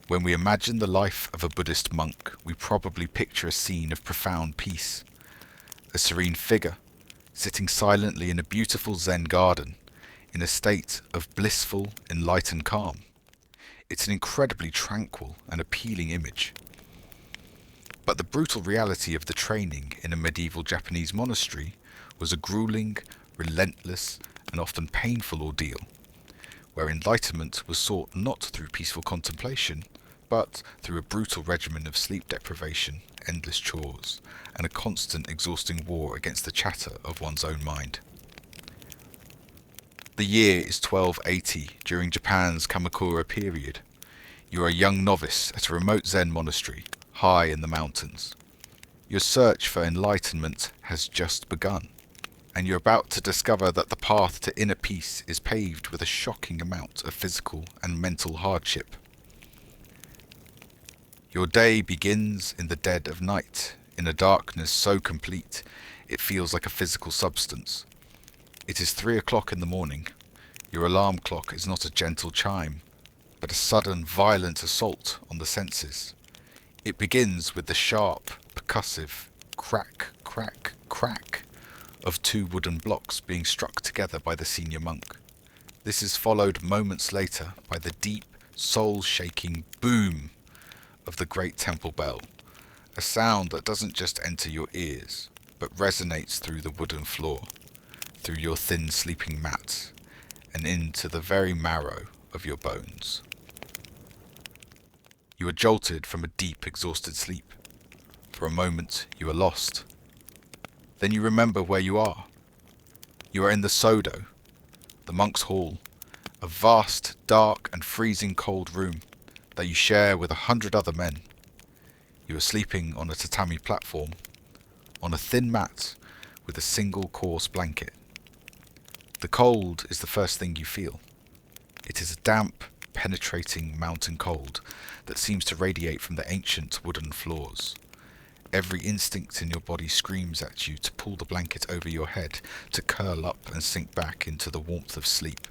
When we imagine the life of a Buddhist monk, we probably picture a scene of profound peace. A serene figure, sitting silently in a beautiful Zen garden, in a state of blissful, enlightened calm. It's an incredibly tranquil and appealing image. But the brutal reality of the training in a medieval Japanese monastery was a grueling, relentless, and often painful ordeal, where enlightenment was sought not through peaceful contemplation, but through a brutal regimen of sleep deprivation, endless chores, and a constant exhausting war against the chatter of one's own mind. The year is 1280, during Japan's Kamakura period. You are a young novice at a remote Zen monastery, high in the mountains. Your search for enlightenment has just begun, and you're about to discover that the path to inner peace is paved with a shocking amount of physical and mental hardship. Your day begins in the dead of night, in a darkness so complete It feels like a physical substance. It is 3 o'clock in the morning. Your alarm clock is not a gentle chime, but a sudden, violent assault on the senses. It begins with the sharp, percussive crack, crack, crack of 2 wooden blocks being struck together by the senior monk. This is followed moments later by the deep, soul-shaking boom of the great temple bell, a sound that doesn't just enter your ears, but resonates through the wooden floor, through your thin sleeping mats, and into the very marrow of your bones. You are jolted from a deep, exhausted sleep. For a moment, you are lost. Then you remember where you are. You are in the Sodo, the monk's hall, a vast, dark and freezing cold room that you share with 100 other men. You are sleeping on a tatami platform, on a thin mat with a single coarse blanket. The cold is the first thing you feel. It is a damp, penetrating mountain cold that seems to radiate from the ancient wooden floors. Every instinct in your body screams at you to pull the blanket over your head, to curl up and sink back into the warmth of sleep.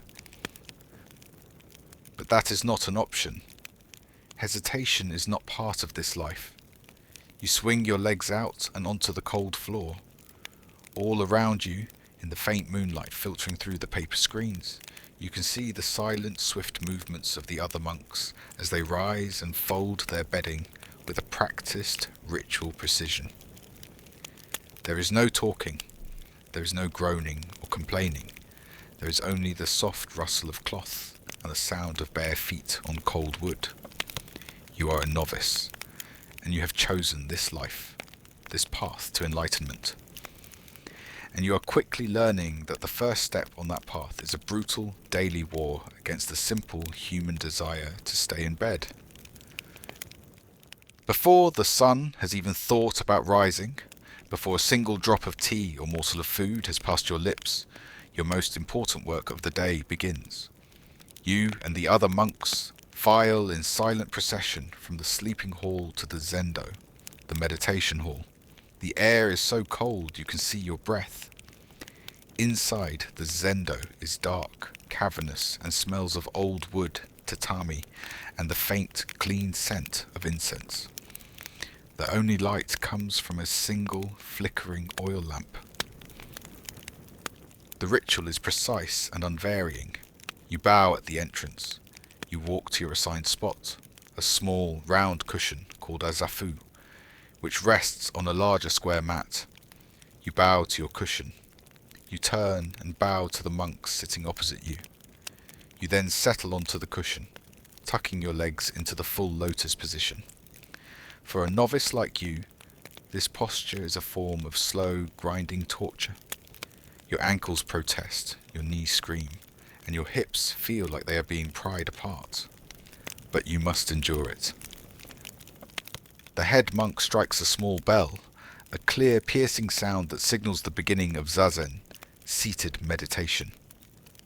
But that is not an option. Hesitation is not part of this life. You swing your legs out and onto the cold floor. All around you, in the faint moonlight filtering through the paper screens, you can see the silent, swift movements of the other monks as they rise and fold their bedding with a practiced, ritual precision. There is no talking, there is no groaning or complaining, there is only the soft rustle of cloth and the sound of bare feet on cold wood. You are a novice, and you have chosen this life, this path to enlightenment. And you are quickly learning that the first step on that path is a brutal daily war against the simple human desire to stay in bed. Before the sun has even thought about rising, before a single drop of tea or morsel of food has passed your lips, your most important work of the day begins. You and the other monks file in silent procession from the sleeping hall to the zendo, the meditation hall. The air is so cold you can see your breath. Inside, the zendo is dark, cavernous, and smells of old wood, tatami, and the faint, clean scent of incense. The only light comes from a single, flickering oil lamp. The ritual is precise and unvarying. You bow at the entrance. You walk to your assigned spot, a small, round cushion called a zafu, which rests on a larger square mat. You bow to your cushion. You turn and bow to the monks sitting opposite you. You then settle onto the cushion, tucking your legs into the full lotus position. For a novice like you, this posture is a form of slow, grinding torture. Your ankles protest, your knees scream, and your hips feel like they are being pried apart. But you must endure it. The head monk strikes a small bell, a clear, piercing sound that signals the beginning of zazen, seated meditation.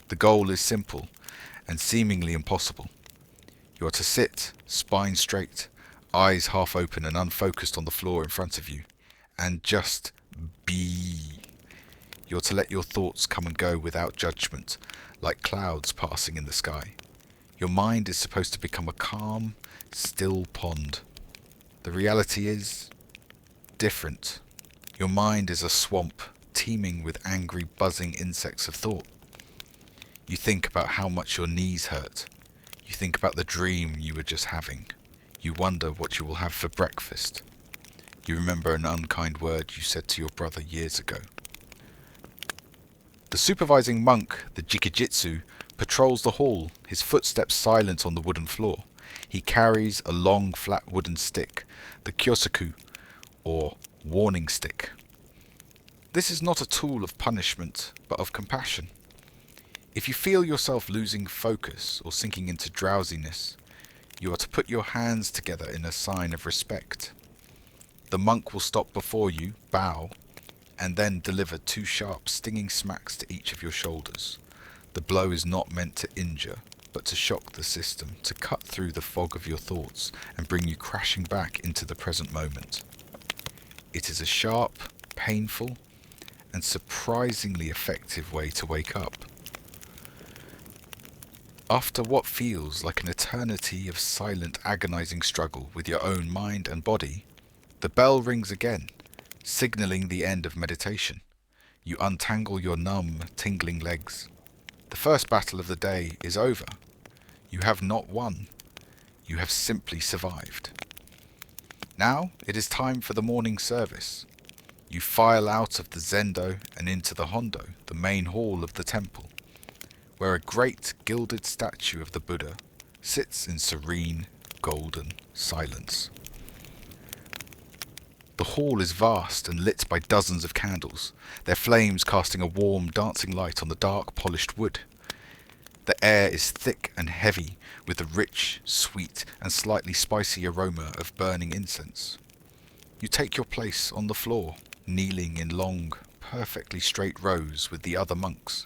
The goal is simple and seemingly impossible. You are to sit, spine straight, eyes half open and unfocused on the floor in front of you, and just be. You're to let your thoughts come and go without judgment, like clouds passing in the sky. Your mind is supposed to become a calm, still pond. The reality is different. Your mind is a swamp, teeming with angry, buzzing insects of thought. You think about how much your knees hurt. You think about the dream you were just having. You wonder what you will have for breakfast. You remember an unkind word you said to your brother years ago. The supervising monk, the jikijitsu, patrols the hall, his footsteps silent on the wooden floor. He carries a long, flat wooden stick, the kyosaku, or warning stick. This is not a tool of punishment, but of compassion. If you feel yourself losing focus or sinking into drowsiness, you are to put your hands together in a sign of respect. The monk will stop before you, bow, and then deliver 2 sharp, stinging smacks to each of your shoulders. The blow is not meant to injure, but to shock the system, to cut through the fog of your thoughts and bring you crashing back into the present moment. It is a sharp, painful, and surprisingly effective way to wake up. After what feels like an eternity of silent, agonizing struggle with your own mind and body, the bell rings again, signaling the end of meditation. You untangle your numb, tingling legs. The first battle of the day is over. You have not won. You have simply survived. Now it is time for the morning service. You file out of the zendo and into the hondo, the main hall of the temple, where a great gilded statue of the Buddha sits in serene, golden silence. The hall is vast and lit by dozens of candles, their flames casting a warm, dancing light on the dark, polished wood. The air is thick and heavy with the rich, sweet, and slightly spicy aroma of burning incense. You take your place on the floor, kneeling in long, perfectly straight rows with the other monks.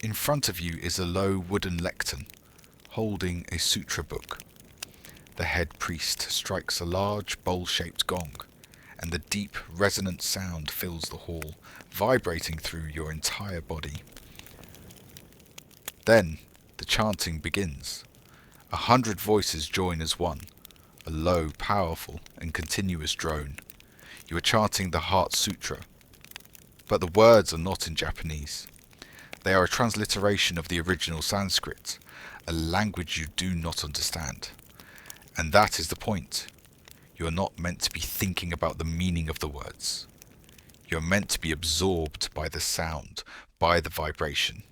In front of you is a low wooden lectern, holding a sutra book. The head priest strikes a large bowl-shaped gong, and the deep, resonant sound fills the hall, vibrating through your entire body. Then the chanting begins. 100 voices join as one, a low, powerful, and continuous drone. You are chanting the Heart Sutra, but the words are not in Japanese. They are a transliteration of the original Sanskrit, a language you do not understand. And that is the point. You are not meant to be thinking about the meaning of the words. You are meant to be absorbed by the sound, by the vibration.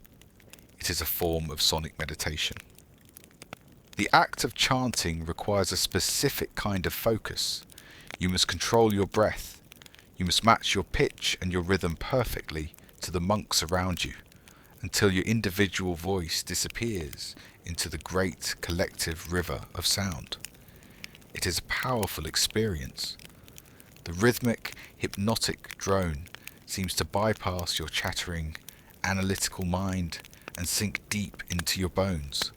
It is a form of sonic meditation. The act of chanting requires a specific kind of focus. You must control your breath. You must match your pitch and your rhythm perfectly to the monks around you, until your individual voice disappears into the great collective river of sound. It is a powerful experience. The rhythmic, hypnotic drone seems to bypass your chattering, analytical mind and sink deep into your bones.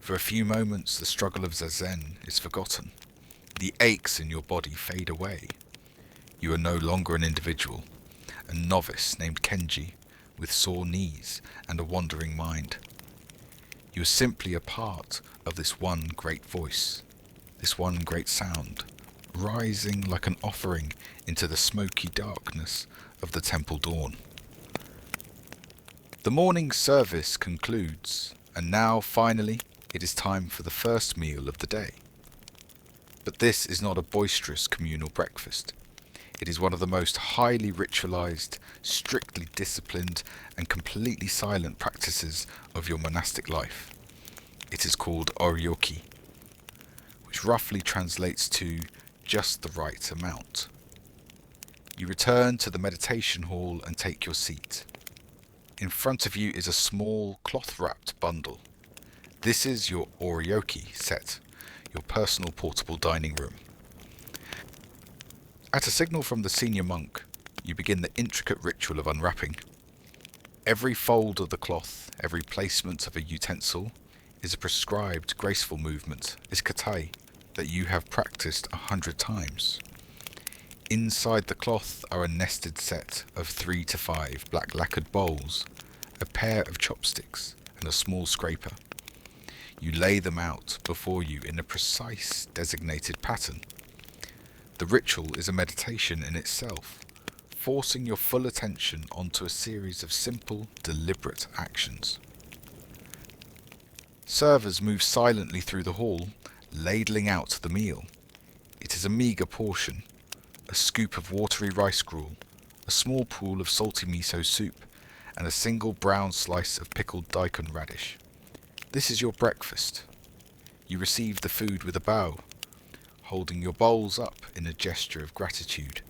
For a few moments, the struggle of zazen is forgotten. The aches in your body fade away. You are no longer an individual, a novice named Kenji, with sore knees and a wandering mind. You are simply a part of this one great voice, this one great sound, rising like an offering into the smoky darkness of the temple dawn. The morning service concludes, and now, finally, it is time for the first meal of the day. But this is not a boisterous communal breakfast. It is one of the most highly ritualized, strictly disciplined, and completely silent practices of your monastic life. It is called oryoki, which roughly translates to just the right amount. You return to the meditation hall and take your seat. In front of you is a small cloth-wrapped bundle. This is your oryoki set, your personal portable dining room. At a signal from the senior monk, you begin the intricate ritual of unwrapping. Every fold of the cloth, every placement of a utensil, is a prescribed graceful movement, is katai, that you have practiced 100 times. Inside the cloth are a nested set of 3 to 5 black lacquered bowls, a pair of chopsticks, and a small scraper. You lay them out before you in a precise, designated pattern. The ritual is a meditation in itself, forcing your full attention onto a series of simple, deliberate actions. Servers move silently through the hall, ladling out the meal. It is a meagre portion, a scoop of watery rice gruel, a small pool of salty miso soup, and a single brown slice of pickled daikon radish. This is your breakfast. You receive the food with a bow, holding your bowls up in a gesture of gratitude.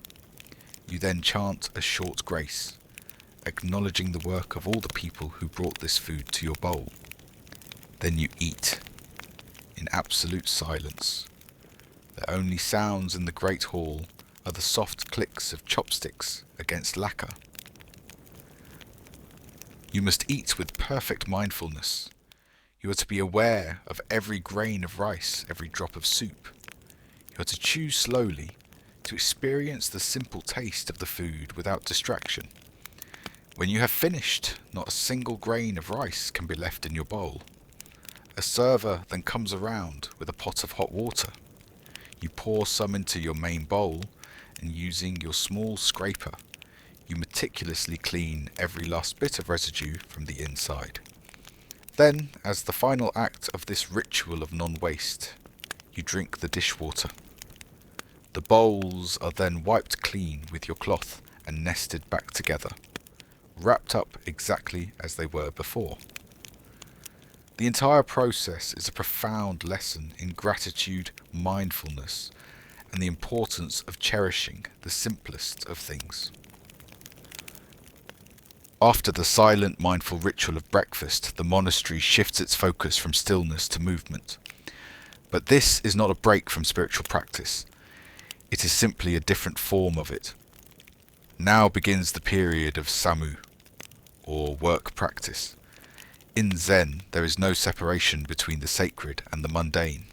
You then chant a short grace, acknowledging the work of all the people who brought this food to your bowl. Then you eat, in absolute silence. The only sounds in the great hall are the soft clicks of chopsticks against lacquer. You must eat with perfect mindfulness. You are to be aware of every grain of rice, every drop of soup. You are to chew slowly, to experience the simple taste of the food without distraction. When you have finished, not a single grain of rice can be left in your bowl. A server then comes around with a pot of hot water. You pour some into your main bowl, and using your small scraper, you meticulously clean every last bit of residue from the inside. Then, as the final act of this ritual of non-waste, you drink the dishwater. The bowls are then wiped clean with your cloth and nested back together, wrapped up exactly as they were before. The entire process is a profound lesson in gratitude, mindfulness, and the importance of cherishing the simplest of things. After the silent, mindful ritual of breakfast, the monastery shifts its focus from stillness to movement. But this is not a break from spiritual practice. It is simply a different form of it. Now begins the period of samu, or work practice. In Zen, there is no separation between the sacred and the mundane.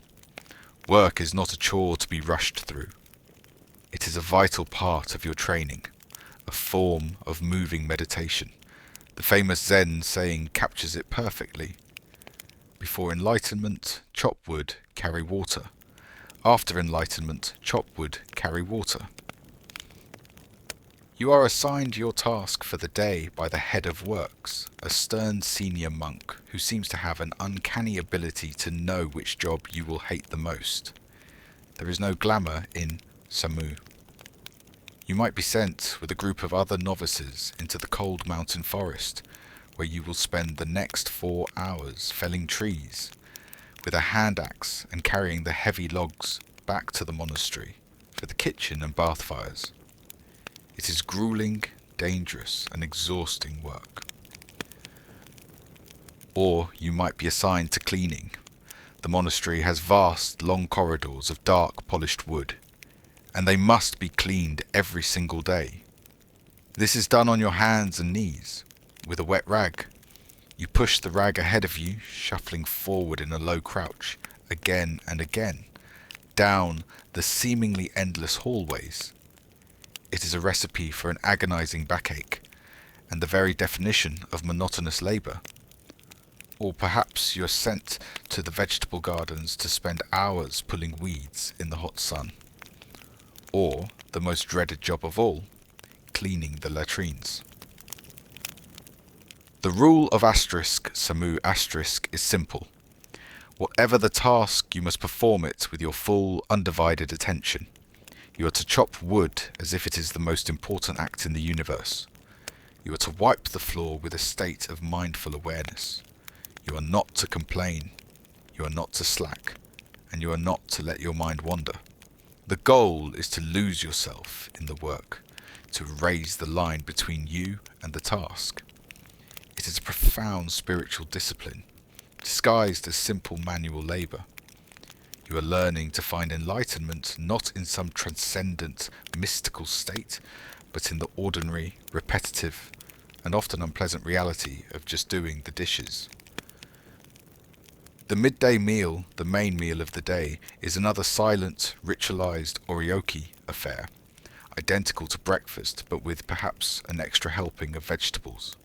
Work is not a chore to be rushed through. It is a vital part of your training, a form of moving meditation. The famous Zen saying captures it perfectly. Before enlightenment, chop wood, carry water. After enlightenment, chop wood, carry water. You are assigned your task for the day by the head of works, a stern senior monk who seems to have an uncanny ability to know which job you will hate the most. There is no glamour in samu. You might be sent with a group of other novices into the cold mountain forest, where you will spend the next 4 hours felling trees, with a hand axe and carrying the heavy logs back to the monastery for the kitchen and bath fires. It is grueling, dangerous, and exhausting work. Or you might be assigned to cleaning. The monastery has vast, long corridors of dark, polished wood, and they must be cleaned every single day. This is done on your hands and knees, with a wet rag. You push the rag ahead of you, shuffling forward in a low crouch, again and again, down the seemingly endless hallways. It is a recipe for an agonizing backache, and the very definition of monotonous labor. Or perhaps you are sent to the vegetable gardens to spend hours pulling weeds in the hot sun. Or, the most dreaded job of all, cleaning the latrines. The rule of samu is simple. Whatever the task, you must perform it with your full, undivided attention. You are to chop wood as if it is the most important act in the universe. You are to wipe the floor with a state of mindful awareness. You are not to complain. You are not to slack. And you are not to let your mind wander. The goal is to lose yourself in the work, to raise the line between you and the task. It is a profound spiritual discipline, disguised as simple manual labor. You are learning to find enlightenment not in some transcendent, mystical state, but in the ordinary, repetitive, and often unpleasant reality of just doing the dishes. The midday meal, the main meal of the day, is another silent, ritualized oryoki affair, identical to breakfast, but with perhaps an extra helping of vegetables.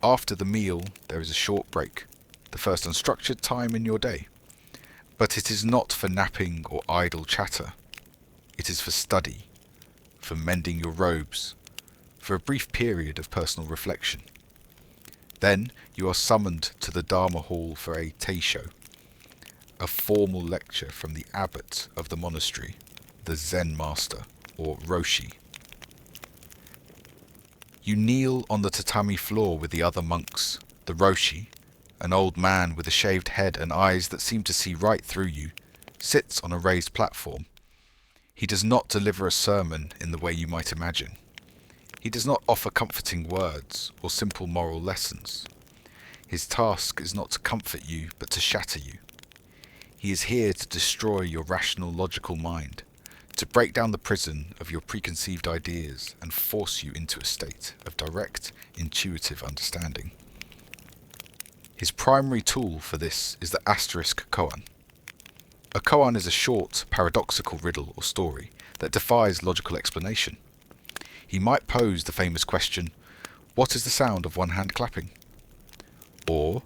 After the meal, there is a short break, the first unstructured time in your day. But it is not for napping or idle chatter. It is for study, for mending your robes, for a brief period of personal reflection. Then you are summoned to the Dharma Hall for a teisho, a formal lecture from the abbot of the monastery, the Zen master, or Roshi. You kneel on the tatami floor with the other monks. The Roshi, an old man with a shaved head and eyes that seem to see right through you, sits on a raised platform. He does not deliver a sermon in the way you might imagine. He does not offer comforting words or simple moral lessons. His task is not to comfort you, but to shatter you. He is here to destroy your rational, logical mind, to break down the prison of your preconceived ideas and force you into a state of direct, intuitive understanding. His primary tool for this is the asterisk koan. A koan is a short, paradoxical riddle or story that defies logical explanation. He might pose the famous question, what is the sound of one hand clapping? Or,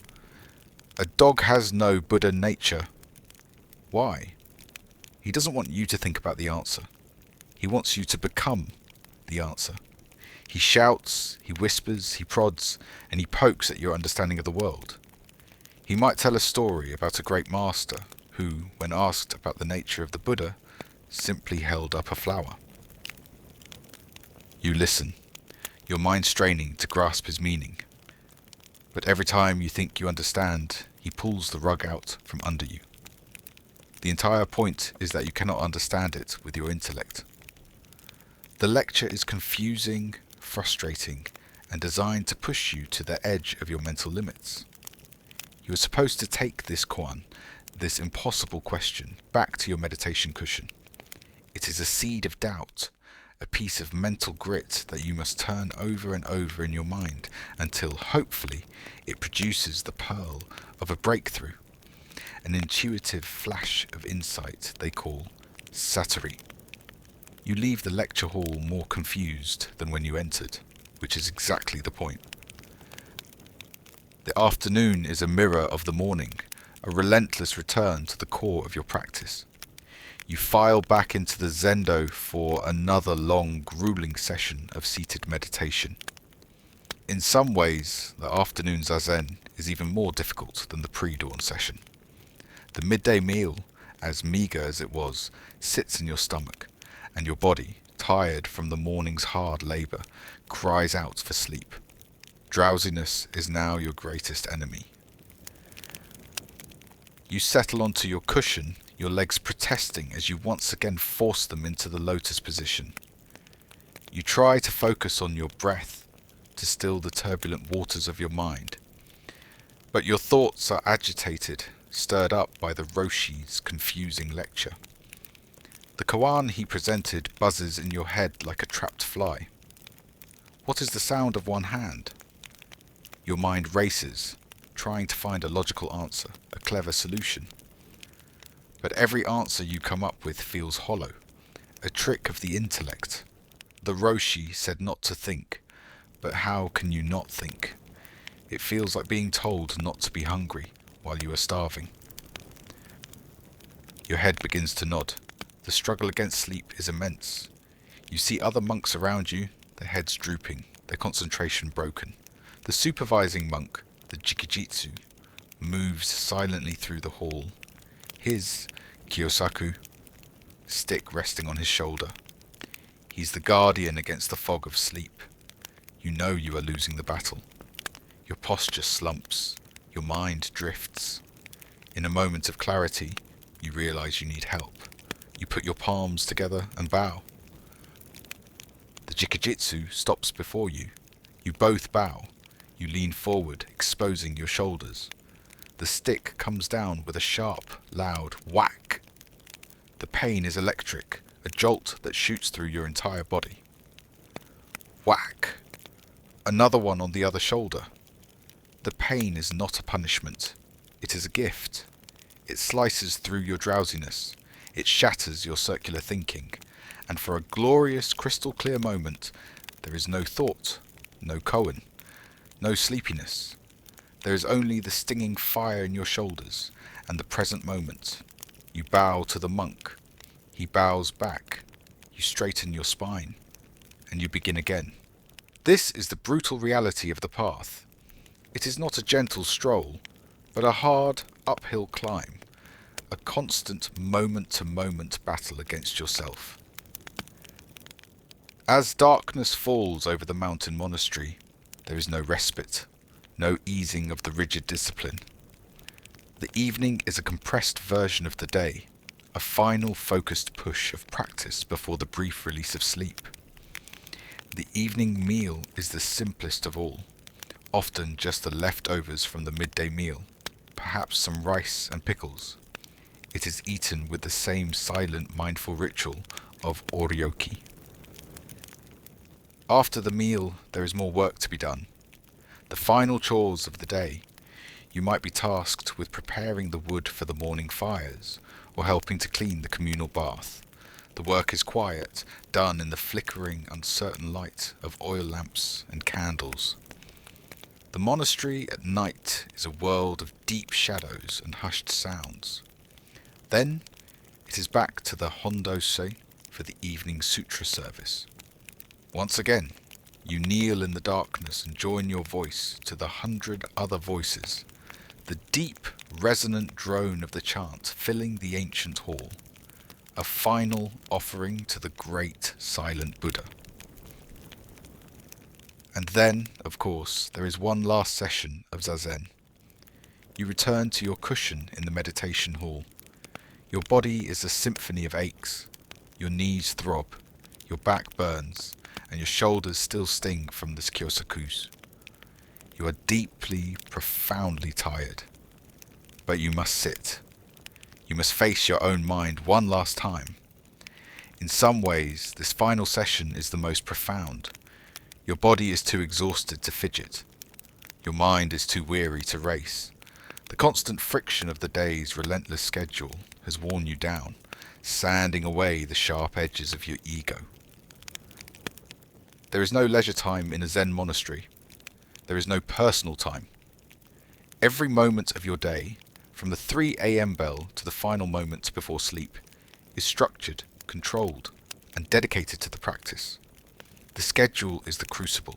a dog has no Buddha nature. Why? He doesn't want you to think about the answer. He wants you to become the answer. He shouts, he whispers, he prods, and he pokes at your understanding of the world. He might tell a story about a great master who, when asked about the nature of the Buddha, simply held up a flower. You listen, your mind straining to grasp his meaning. But every time you think you understand, he pulls the rug out from under you. The entire point is that you cannot understand it with your intellect. The lecture is confusing, frustrating, and designed to push you to the edge of your mental limits. You are supposed to take this koan, this impossible question, back to your meditation cushion. It is a seed of doubt, a piece of mental grit that you must turn over and over in your mind until, hopefully, it produces the pearl of a breakthrough, an intuitive flash of insight they call satori. You leave the lecture hall more confused than when you entered, which is exactly the point. The afternoon is a mirror of the morning, a relentless return to the core of your practice. You file back into the zendo for another long, grueling session of seated meditation. In some ways, the afternoon zazen is even more difficult than the pre-dawn session. The midday meal, as meagre as it was, sits in your stomach, and your body, tired from the morning's hard labour, cries out for sleep. Drowsiness is now your greatest enemy. You settle onto your cushion, your legs protesting as you once again force them into the lotus position. You try to focus on your breath to still the turbulent waters of your mind. But your thoughts are agitated, stirred up by the Roshi's confusing lecture. The koan he presented buzzes in your head like a trapped fly. What is the sound of one hand? Your mind races, trying to find a logical answer, a clever solution. But every answer you come up with feels hollow, a trick of the intellect. The Roshi said not to think, but how can you not think? It feels like being told not to be hungry while you are starving. Your head begins to nod. The struggle against sleep is immense. You see other monks around you, their heads drooping, their concentration broken. The supervising monk, the Jikijitsu, moves silently through the hall, his Kyosaku stick resting on his shoulder. He's the guardian against the fog of sleep. You know you are losing the battle. Your posture slumps, your mind drifts. In a moment of clarity, you realize you need help. You put your palms together and bow. The Jikijitsu stops before you. You both bow. You lean forward, exposing your shoulders. The stick comes down with a sharp, loud whack. The pain is electric, a jolt that shoots through your entire body. Whack! Another one on the other shoulder. The pain is not a punishment. It is a gift. It slices through your drowsiness. It shatters your circular thinking. And for a glorious, crystal-clear moment, there is no thought, no koan, no sleepiness. There is only the stinging fire in your shoulders and the present moment. You bow to the monk. He bows back. You straighten your spine. And you begin again. This is the brutal reality of the path. It is not a gentle stroll, but a hard, uphill climb. A constant moment-to-moment battle against yourself. As darkness falls over the mountain monastery, there is no respite, no easing of the rigid discipline. The evening is a compressed version of the day, a final focused push of practice before the brief release of sleep. The evening meal is the simplest of all, often just the leftovers from the midday meal, perhaps some rice and pickles. It is eaten with the same silent, mindful ritual of oryoki. After the meal, there is more work to be done. The final chores of the day. You might be tasked with preparing the wood for the morning fires, or helping to clean the communal bath. The work is quiet, done in the flickering, uncertain light of oil lamps and candles. The monastery at night is a world of deep shadows and hushed sounds. Then it is back to the Hondose for the evening sutra service. Once again, you kneel in the darkness and join your voice to the 100 other voices, the deep, resonant drone of the chant filling the ancient hall, a final offering to the great silent Buddha. And then, of course, there is one last session of Zazen. You return to your cushion in the meditation hall. Your body is a symphony of aches. Your knees throb, your back burns, and your shoulders still sting from the kyosakus. You are deeply, profoundly tired. But you must sit. You must face your own mind one last time. In some ways, this final session is the most profound. Your body is too exhausted to fidget. Your mind is too weary to race. The constant friction of the day's relentless schedule has worn you down, sanding away the sharp edges of your ego. There is no leisure time in a Zen monastery. There is no personal time. Every moment of your day, from the 3 a.m. bell to the final moment before sleep, is structured, controlled, and dedicated to the practice. The schedule is the crucible.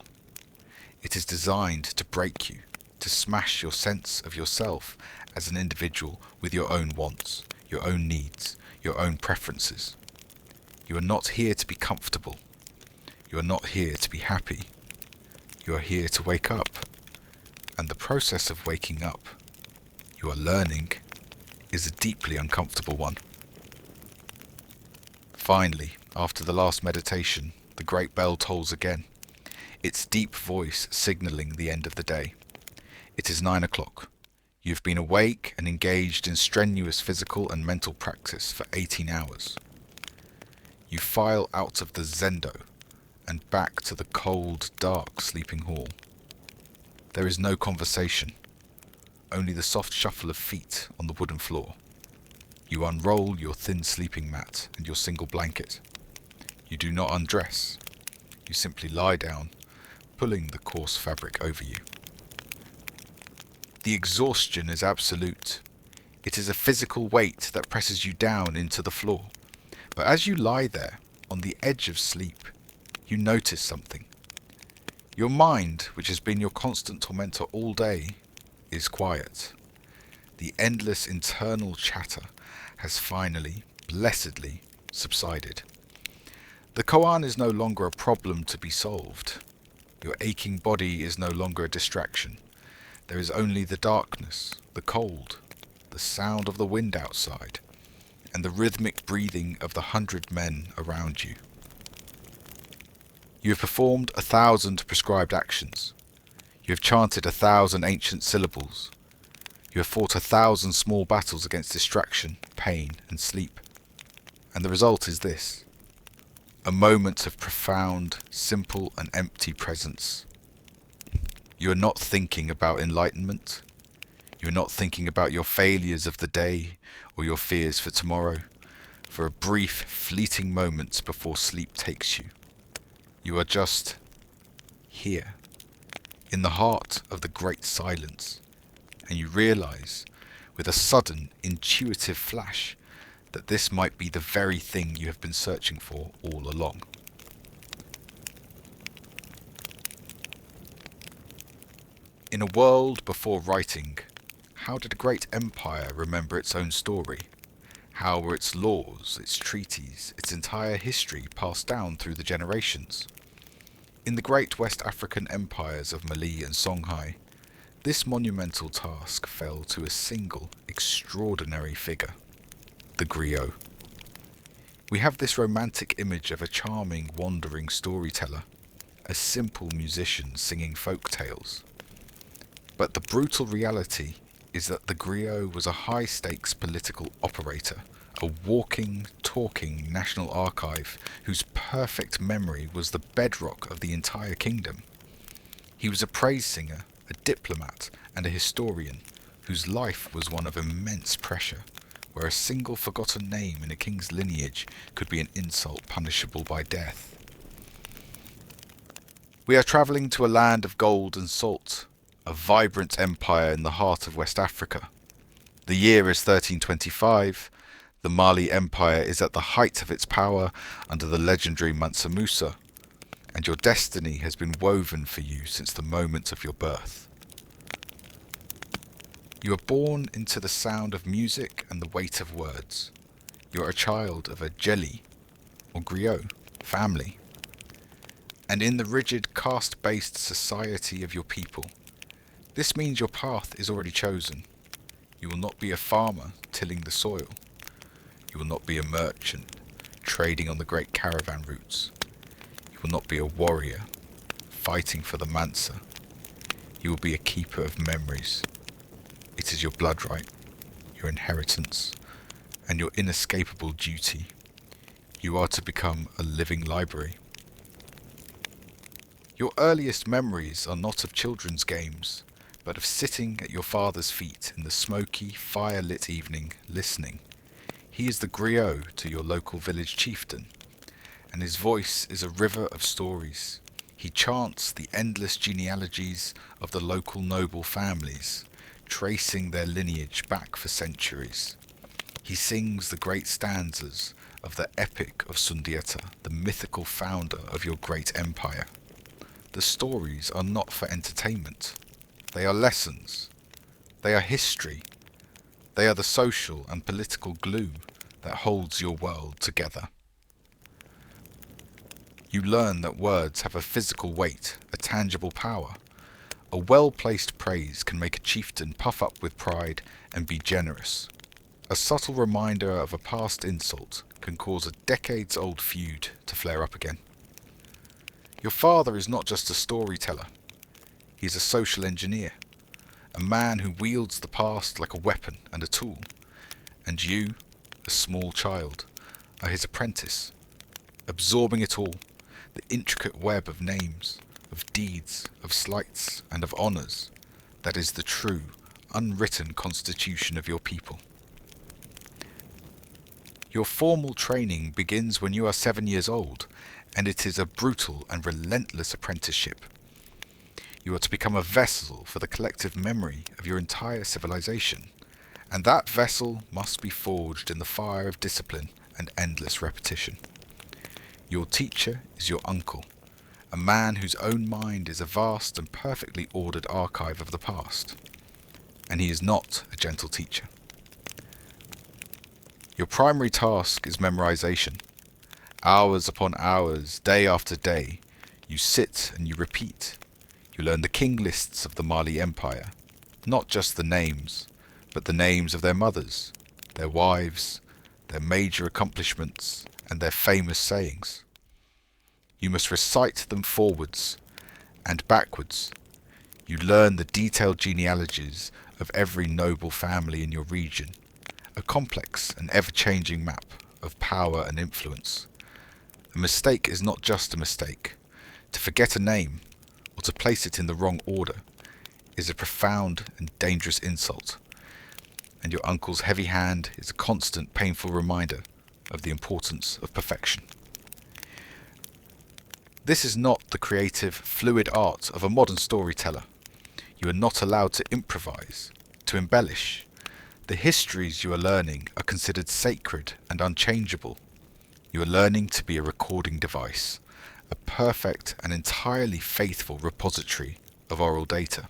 It is designed to break you, to smash your sense of yourself as an individual with your own wants, your own needs, your own preferences. You are not here to be comfortable. You are not here to be happy. You are here to wake up. And the process of waking up, you are learning, is a deeply uncomfortable one. Finally, after the last meditation, the great bell tolls again, its deep voice signalling the end of the day. It is 9 o'clock. You have been awake and engaged in strenuous physical and mental practice for 18 hours. You file out of the zendo and back to the cold, dark sleeping hall. There is no conversation, only the soft shuffle of feet on the wooden floor. You unroll your thin sleeping mat and your single blanket. You do not undress. You simply lie down, pulling the coarse fabric over you. The exhaustion is absolute. It is a physical weight that presses you down into the floor. But as you lie there, on the edge of sleep, you notice something. Your mind, which has been your constant tormentor all day, is quiet. The endless internal chatter has finally, blessedly, subsided. The koan is no longer a problem to be solved. Your aching body is no longer a distraction. There is only the darkness, the cold, the sound of the wind outside, and the rhythmic breathing of the 100 men around you. You have performed 1,000 prescribed actions. You have chanted 1,000 ancient syllables. You have fought 1,000 small battles against distraction, pain, and sleep. And the result is this: a moment of profound, simple, and empty presence. You are not thinking about enlightenment. You are not thinking about your failures of the day or your fears for tomorrow, for a brief, fleeting moment before sleep takes you. You are just here, in the heart of the great silence, and you realize, with a sudden, intuitive flash, that this might be the very thing you have been searching for all along. In a world before writing, how did a great empire remember its own story? How were its laws, its treaties, its entire history passed down through the generations? In the great West African empires of Mali and Songhai, this monumental task fell to a single, extraordinary figure: the griot. We have this romantic image of a charming, wandering storyteller, a simple musician singing folk tales. But the brutal reality is that the griot was a high-stakes political operator, a walking, talking national archive whose perfect memory was the bedrock of the entire kingdom. He was a praise singer, a diplomat, and a historian whose life was one of immense pressure, where a single forgotten name in a king's lineage could be an insult punishable by death. We are travelling to a land of gold and salt, a vibrant empire in the heart of West Africa. The year is 1325. The Mali Empire is at the height of its power under the legendary Mansa Musa, and your destiny has been woven for you since the moment of your birth. You are born into the sound of music and the weight of words. You are a child of a Jeli, or Griot, family, and in the rigid caste-based society of your people. This means your path is already chosen. You will not be a farmer tilling the soil. You will not be a merchant trading on the great caravan routes. You will not be a warrior fighting for the Mansa. You will be a keeper of memories. It is your blood right, your inheritance, and your inescapable duty. You are to become a living library. Your earliest memories are not of children's games, but of sitting at your father's feet in the smoky, fire-lit evening, listening. He is the griot to your local village chieftain, and his voice is a river of stories. He chants the endless genealogies of the local noble families, tracing their lineage back for centuries. He sings the great stanzas of the epic of Sundiata, the mythical founder of your great empire. The stories are not for entertainment. They are lessons. They are history. They are the social and political glue that holds your world together. You learn that words have a physical weight, a tangible power. A well-placed praise can make a chieftain puff up with pride and be generous. A subtle reminder of a past insult can cause a decades-old feud to flare up again. Your father is not just a storyteller. He is a social engineer, a man who wields the past like a weapon and a tool. And you, a small child, are his apprentice, absorbing it all, the intricate web of names, of deeds, of slights, and of honours, that is the true, unwritten constitution of your people. Your formal training begins when you are 7 years old, and it is a brutal and relentless apprenticeship. You are to become a vessel for the collective memory of your entire civilization, and that vessel must be forged in the fire of discipline and endless repetition. Your teacher is your uncle, a man whose own mind is a vast and perfectly ordered archive of the past, and he is not a gentle teacher. Your primary task is memorization. Hours upon hours, day after day, you sit and you repeat. You learn the king lists of the Mali Empire, not just the names, but the names of their mothers, their wives, their major accomplishments, and their famous sayings. You must recite them forwards and backwards. You learn the detailed genealogies of every noble family in your region, a complex and ever-changing map of power and influence. A mistake is not just a mistake. To forget a name, or to place it in the wrong order, is a profound and dangerous insult, and your uncle's heavy hand is a constant, painful reminder of the importance of perfection. This is not the creative, fluid art of a modern storyteller. You are not allowed to improvise, to embellish. The histories you are learning are considered sacred and unchangeable. You are learning to be a recording device, a perfect and entirely faithful repository of oral data.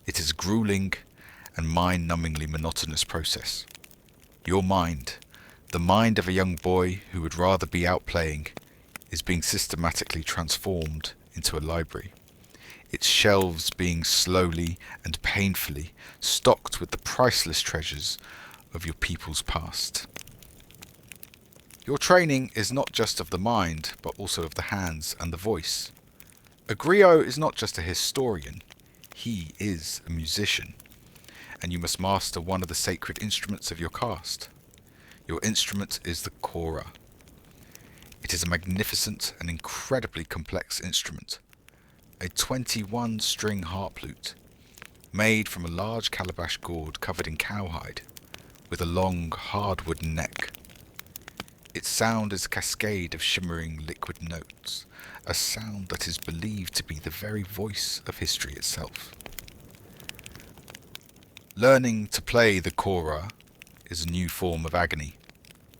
It is a grueling and mind-numbingly monotonous process. Your mind, the mind of a young boy who would rather be out playing, is being systematically transformed into a library, its shelves being slowly and painfully stocked with the priceless treasures of your people's past. Your training is not just of the mind, but also of the hands and the voice. A griot is not just a historian, he is a musician, and you must master one of the sacred instruments of your caste. Your instrument is the kora. It is a magnificent and incredibly complex instrument, a 21-string harp lute, made from a large calabash gourd covered in cowhide, with a long, hardwood neck. Its sound is a cascade of shimmering liquid notes, a sound that is believed to be the very voice of history itself. Learning to play the kora is a new form of agony.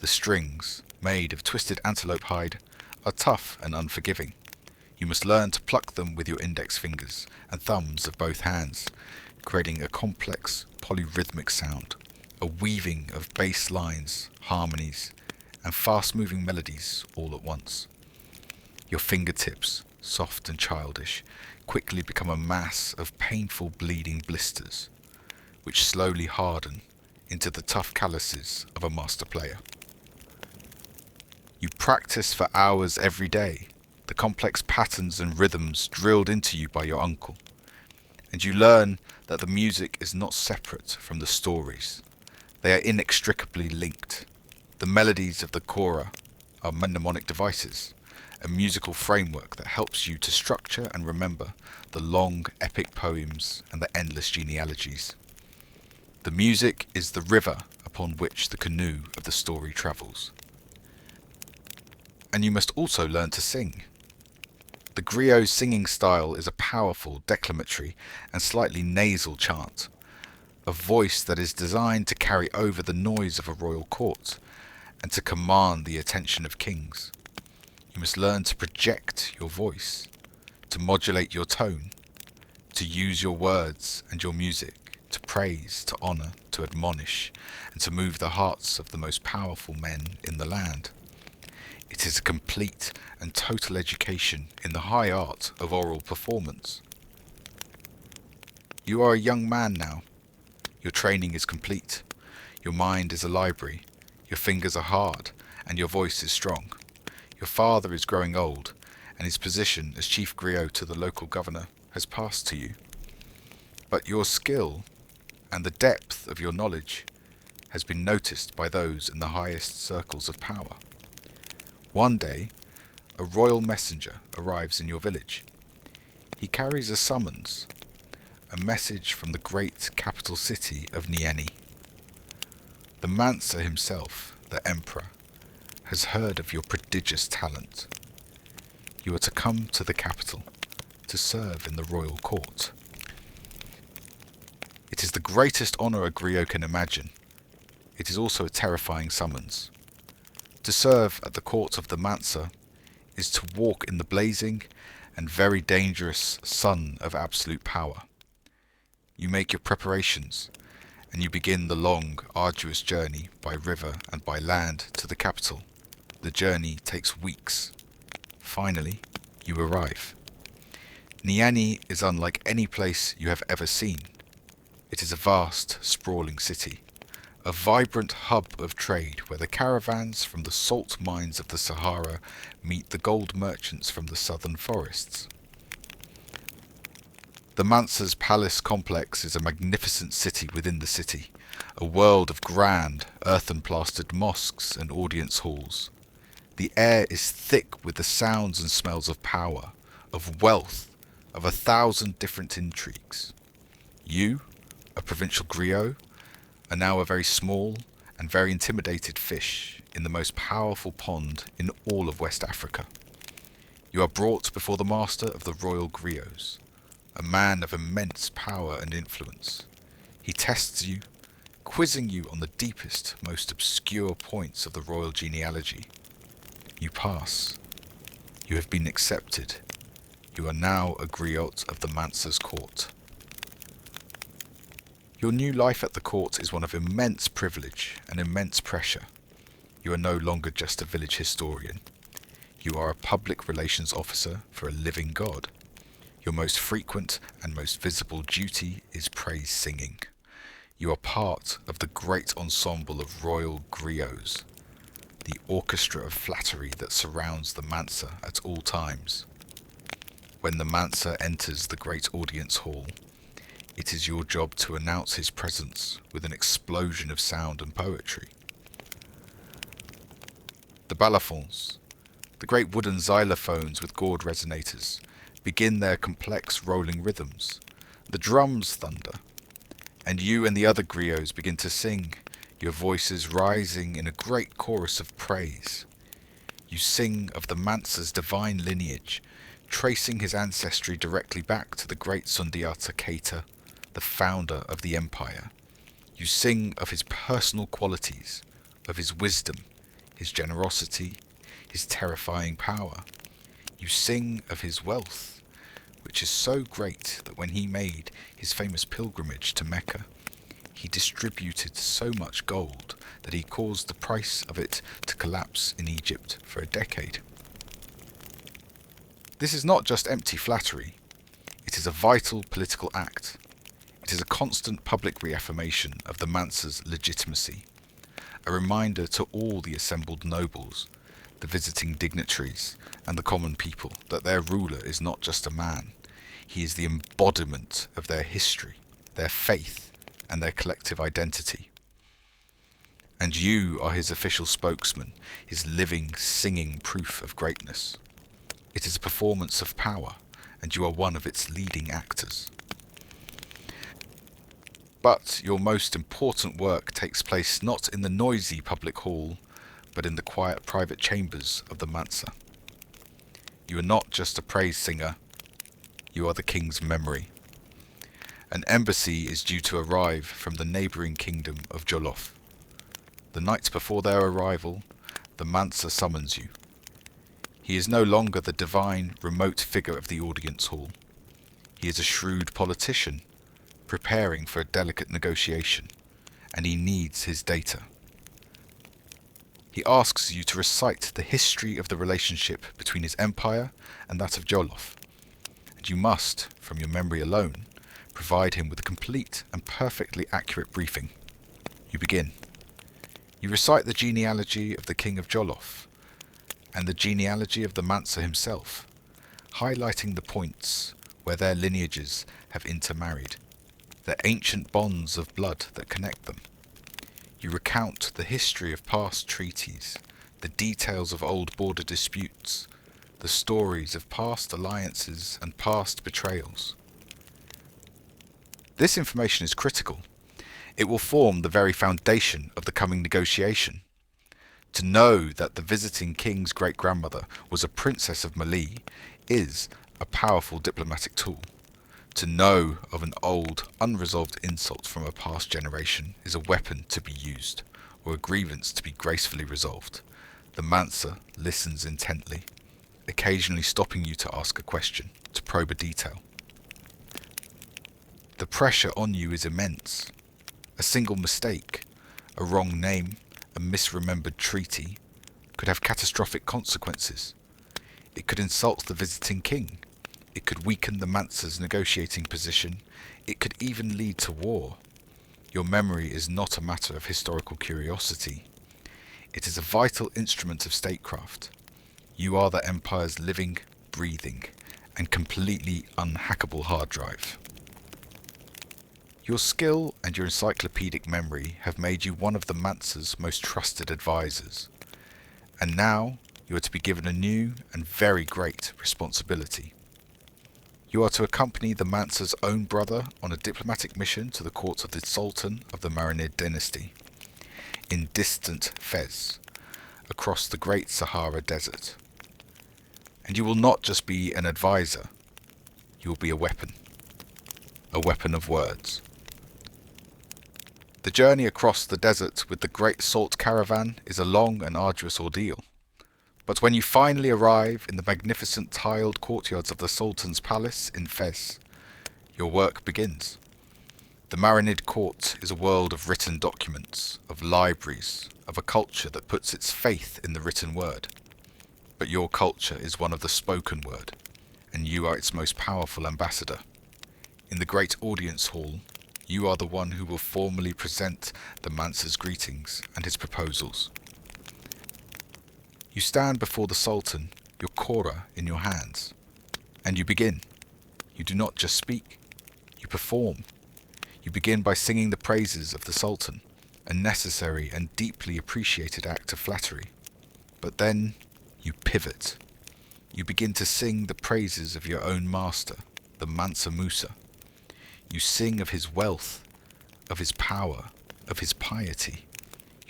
The strings, made of twisted antelope hide, are tough and unforgiving. You must learn to pluck them with your index fingers and thumbs of both hands, creating a complex polyrhythmic sound, a weaving of bass lines, harmonies, and fast-moving melodies all at once. Your fingertips, soft and childish, quickly become a mass of painful bleeding blisters, which slowly harden into the tough calluses of a master player. You practice for hours every day, the complex patterns and rhythms drilled into you by your uncle, and you learn that the music is not separate from the stories. They are inextricably linked. The melodies of the kora are mnemonic devices, a musical framework that helps you to structure and remember the long, epic poems and the endless genealogies. The music is the river upon which the canoe of the story travels. And you must also learn to sing. The griot singing style is a powerful, declamatory, and slightly nasal chant, a voice that is designed to carry over the noise of a royal court and to command the attention of kings. You must learn to project your voice, to modulate your tone, to use your words and your music, to praise, to honor, to admonish, and to move the hearts of the most powerful men in the land. It is a complete and total education in the high art of oral performance. You are a young man now. Your training is complete. Your mind is a library. Your fingers are hard, and your voice is strong. Your father is growing old, and his position as chief griot to the local governor has passed to you. But your skill and the depth of your knowledge has been noticed by those in the highest circles of power. One day, a royal messenger arrives in your village. He carries a summons, a message from the great capital city of Nieni. The Mansa himself, the emperor, has heard of your prodigious talent. You are to come to the capital to serve in the royal court. It is the greatest honor a griot can imagine. It is also a terrifying summons. To serve at the court of the Mansa is to walk in the blazing and very dangerous sun of absolute power. You make your preparations, and you begin the long, arduous journey by river and by land to the capital. The journey takes weeks. Finally, you arrive. Nieni is unlike any place you have ever seen. It is a vast, sprawling city, a vibrant hub of trade where the caravans from the salt mines of the Sahara meet the gold merchants from the southern forests. The Mansa's palace complex is a magnificent city within the city, a world of grand, earthen-plastered mosques and audience halls. The air is thick with the sounds and smells of power, of wealth, of 1,000 different intrigues. You, a provincial griot, are now a very small and very intimidated fish in the most powerful pond in all of West Africa. You are brought before the master of the royal griots, a man of immense power and influence. He tests you, quizzing you on the deepest, most obscure points of the royal genealogy. You pass. You have been accepted. You are now a griot of the Mansa's court. Your new life at the court is one of immense privilege and immense pressure. You are no longer just a village historian. You are a public relations officer for a living god. Your most frequent and most visible duty is praise singing. You are part of the great ensemble of royal griots, the orchestra of flattery that surrounds the Mansa at all times. When the Mansa enters the great audience hall, it is your job to announce his presence with an explosion of sound and poetry. The balafons, the great wooden xylophones with gourd resonators, begin their complex rolling rhythms. The drums thunder, and you and the other griots begin to sing, your voices rising in a great chorus of praise. You sing of the Mansa's divine lineage, tracing his ancestry directly back to the great Sundiata Keita, the founder of the empire. You sing of his personal qualities, of his wisdom, his generosity, his terrifying power. You sing of his wealth, which is so great that when he made his famous pilgrimage to Mecca, he distributed so much gold that he caused the price of it to collapse in Egypt for a decade. This is not just empty flattery, it is a vital political act. It is a constant public reaffirmation of the Mansa's legitimacy, a reminder to all the assembled nobles, the visiting dignitaries, and the common people that their ruler is not just a man, he is the embodiment of their history, their faith, and their collective identity. And you are his official spokesman, his living, singing proof of greatness. It is a performance of power, and you are one of its leading actors. But your most important work takes place not in the noisy public hall, but in the quiet private chambers of the Mansa. You are not just a praise singer, you are the king's memory. An embassy is due to arrive from the neighbouring kingdom of Jolof. The night before their arrival, the Mansa summons you. He is no longer the divine, remote figure of the audience hall. He is a shrewd politician, preparing for a delicate negotiation, and he needs his data. He asks you to recite the history of the relationship between his empire and that of Jolof, and you must, from your memory alone, provide him with a complete and perfectly accurate briefing. You begin. You recite the genealogy of the king of Jolof, and the genealogy of the Mansa himself, highlighting the points where their lineages have intermarried, the ancient bonds of blood that connect them. You recount the history of past treaties, the details of old border disputes, the stories of past alliances and past betrayals. This information is critical. It will form the very foundation of the coming negotiation. To know that the visiting king's great-grandmother was a princess of Mali is a powerful diplomatic tool. To know of an old, unresolved insult from a past generation is a weapon to be used, or a grievance to be gracefully resolved. The Mansa listens intently, occasionally stopping you to ask a question, to probe a detail. The pressure on you is immense. A single mistake, a wrong name, a misremembered treaty, could have catastrophic consequences. It could insult the visiting king. It could weaken the Mansa's negotiating position. It could even lead to war. Your memory is not a matter of historical curiosity. It is a vital instrument of statecraft. You are the Empire's living, breathing, and completely unhackable hard drive. Your skill and your encyclopedic memory have made you one of the Mansa's most trusted advisors. And now you are to be given a new and very great responsibility. You are to accompany the Mansa's own brother on a diplomatic mission to the court of the Sultan of the Marinid dynasty, in distant Fez, across the Great Sahara Desert. And you will not just be an advisor, you will be a weapon of words. The journey across the desert with the Great Salt Caravan is a long and arduous ordeal. But when you finally arrive in the magnificent tiled courtyards of the Sultan's palace in Fez, your work begins. The Marinid court is a world of written documents, of libraries, of a culture that puts its faith in the written word. But your culture is one of the spoken word, and you are its most powerful ambassador. In the great audience hall, you are the one who will formally present the Mansa's greetings and his proposals. You stand before the Sultan, your kora in your hands, and you begin. You do not just speak, you perform. You begin by singing the praises of the Sultan, a necessary and deeply appreciated act of flattery. But then you pivot. You begin to sing the praises of your own master, the Mansa Musa. You sing of his wealth, of his power, of his piety,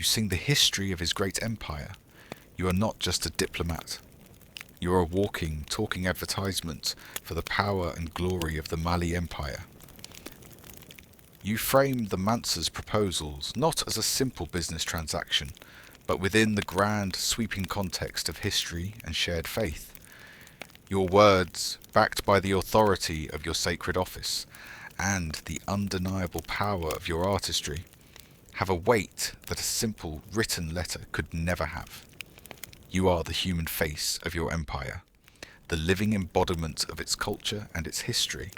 You sing the history of his great empire. You are not just a diplomat. You are a walking, talking advertisement for the power and glory of the Mali Empire. You frame the Mansa's proposals not as a simple business transaction, but within the grand, sweeping context of history and shared faith. Your words, backed by the authority of your sacred office and the undeniable power of your artistry, have a weight that a simple written letter could never have. You are the human face of your empire, the living embodiment of its culture and its history,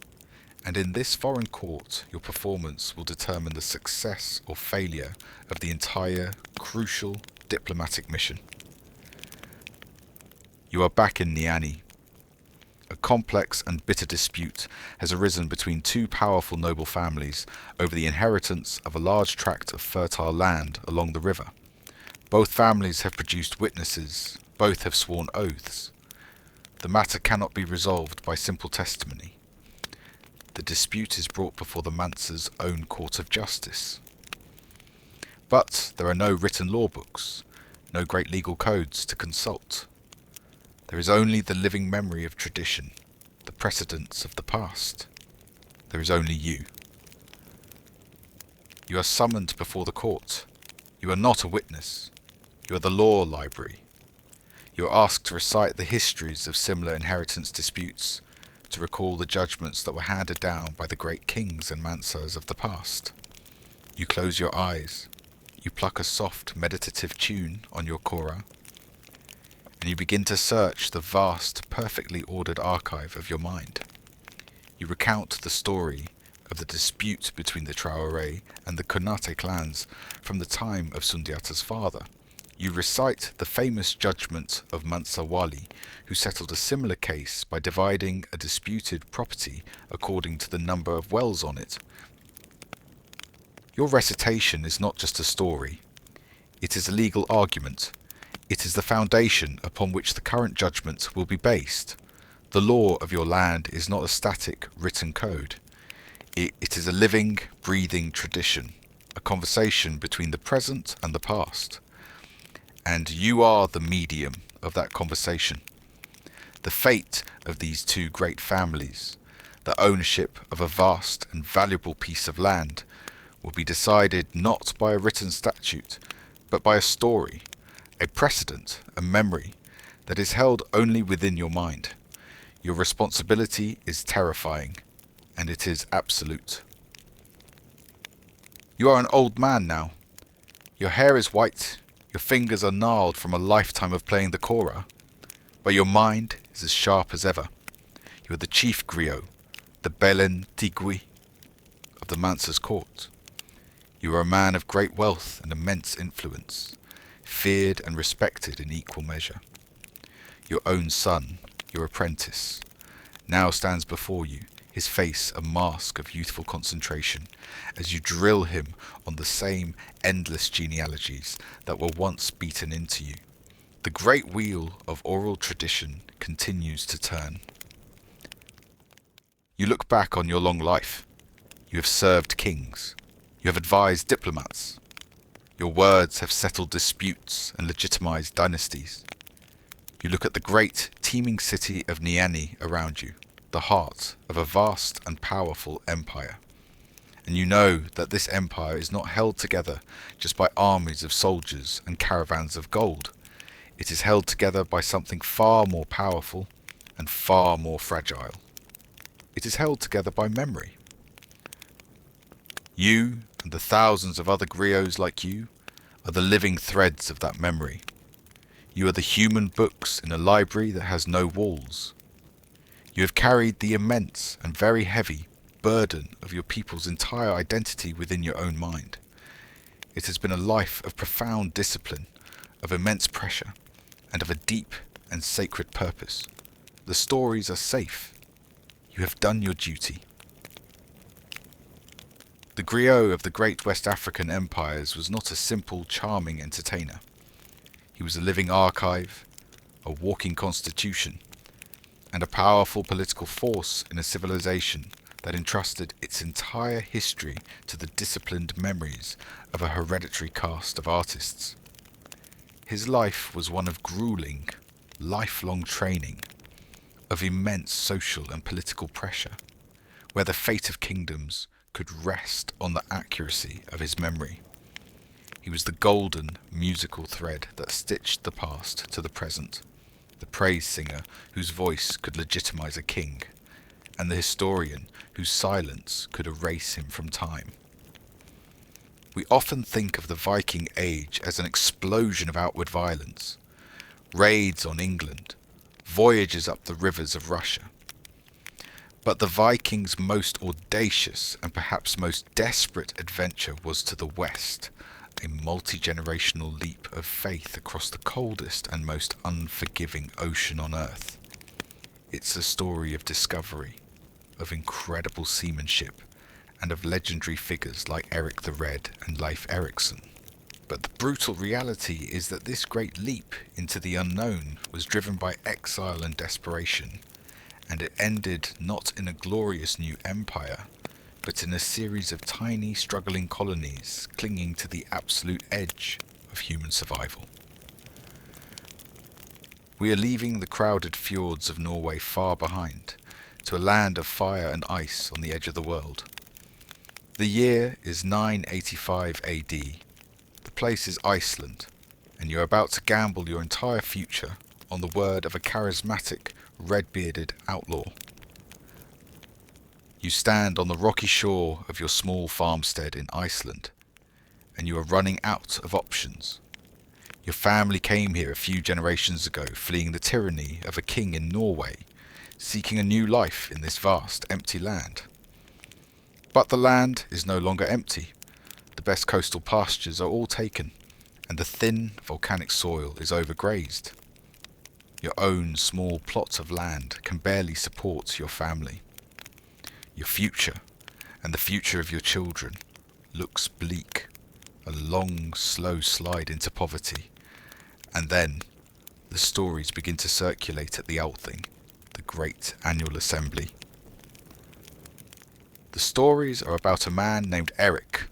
and in this foreign court your performance will determine the success or failure of the entire crucial diplomatic mission. You are back in Niani. A complex and bitter dispute has arisen between two powerful noble families over the inheritance of a large tract of fertile land along the river. Both families have produced witnesses, both have sworn oaths. The matter cannot be resolved by simple testimony. The dispute is brought before the Mansa's own court of justice. But there are no written law books, no great legal codes to consult. There is only the living memory of tradition, the precedents of the past. There is only you. You are summoned before the court. You are not a witness. You are the law library. You are asked to recite the histories of similar inheritance disputes, to recall the judgments that were handed down by the great kings and Mansas of the past. You close your eyes. You pluck a soft, meditative tune on your kora, and you begin to search the vast, perfectly ordered archive of your mind. You recount the story of the dispute between the Charioteer and the Konate clans from the time of Sundiata's father. You recite the famous judgment of Mansa Wali, who settled a similar case by dividing a disputed property according to the number of wells on it. Your recitation is not just a story. It is a legal argument. It is the foundation upon which the current judgment will be based. The law of your land is not a static, written code. It is a living, breathing tradition, a conversation between the present and the past. And you are the medium of that conversation. The fate of these two great families, the ownership of a vast and valuable piece of land, will be decided not by a written statute, but by a story, a precedent, a memory that is held only within your mind. Your responsibility is terrifying, and it is absolute. You are an old man now. Your hair is white, your fingers are gnarled from a lifetime of playing the kora, but your mind is as sharp as ever. You are the chief Griot, the Belen Tigui of the Mansa's court. You are a man of great wealth and immense influence, feared and respected in equal measure. Your own son, your apprentice, now stands before you, his face a mask of youthful concentration, as you drill him on the same endless genealogies that were once beaten into you. The great wheel of oral tradition continues to turn. You look back on your long life. You have served kings. You have advised diplomats. Your words have settled disputes and legitimized dynasties. You look at the great, teeming city of Niani around you, the heart of a vast and powerful empire. And you know that this empire is not held together just by armies of soldiers and caravans of gold. It is held together by something far more powerful and far more fragile. It is held together by memory. You and the thousands of other griots like you are the living threads of that memory. You are the human books in a library that has no walls. You have carried the immense and very heavy burden of your people's entire identity within your own mind. It has been a life of profound discipline, of immense pressure, and of a deep and sacred purpose. The stories are safe. You have done your duty. The Griot of the great West African empires was not a simple, charming entertainer. He was a living archive, a walking constitution, and a powerful political force in a civilization that entrusted its entire history to the disciplined memories of a hereditary caste of artists. His life was one of grueling, lifelong training, of immense social and political pressure, where the fate of kingdoms could rest on the accuracy of his memory. He was the golden musical thread that stitched the past to the present, the praise singer whose voice could legitimize a king, and the historian whose silence could erase him from time. We often think of the Viking Age as an explosion of outward violence, raids on England, voyages up the rivers of Russia. But the Vikings' most audacious and perhaps most desperate adventure was to the west, a multi-generational leap of faith across the coldest and most unforgiving ocean on earth. It's a story of discovery, of incredible seamanship, and of legendary figures like Eric the Red and Leif Erikson. But the brutal reality is that this great leap into the unknown was driven by exile and desperation, and it ended not in a glorious new empire, but in a series of tiny struggling colonies clinging to the absolute edge of human survival. We are leaving the crowded fjords of Norway far behind, to a land of fire and ice on the edge of the world. The year is 985 AD. The place is Iceland, and you're about to gamble your entire future on the word of a charismatic, red-bearded outlaw. You stand on the rocky shore of your small farmstead in Iceland, and you are running out of options. Your family came here a few generations ago, fleeing the tyranny of a king in Norway, seeking a new life in this vast, empty land. But the land is no longer empty. The best coastal pastures are all taken, and the thin, volcanic soil is overgrazed. Your own small plot of land can barely support your family. Your future, and the future of your children, looks bleak, a long, slow slide into poverty, and then the stories begin to circulate at the Althing, the great annual assembly. The stories are about a man named Eric,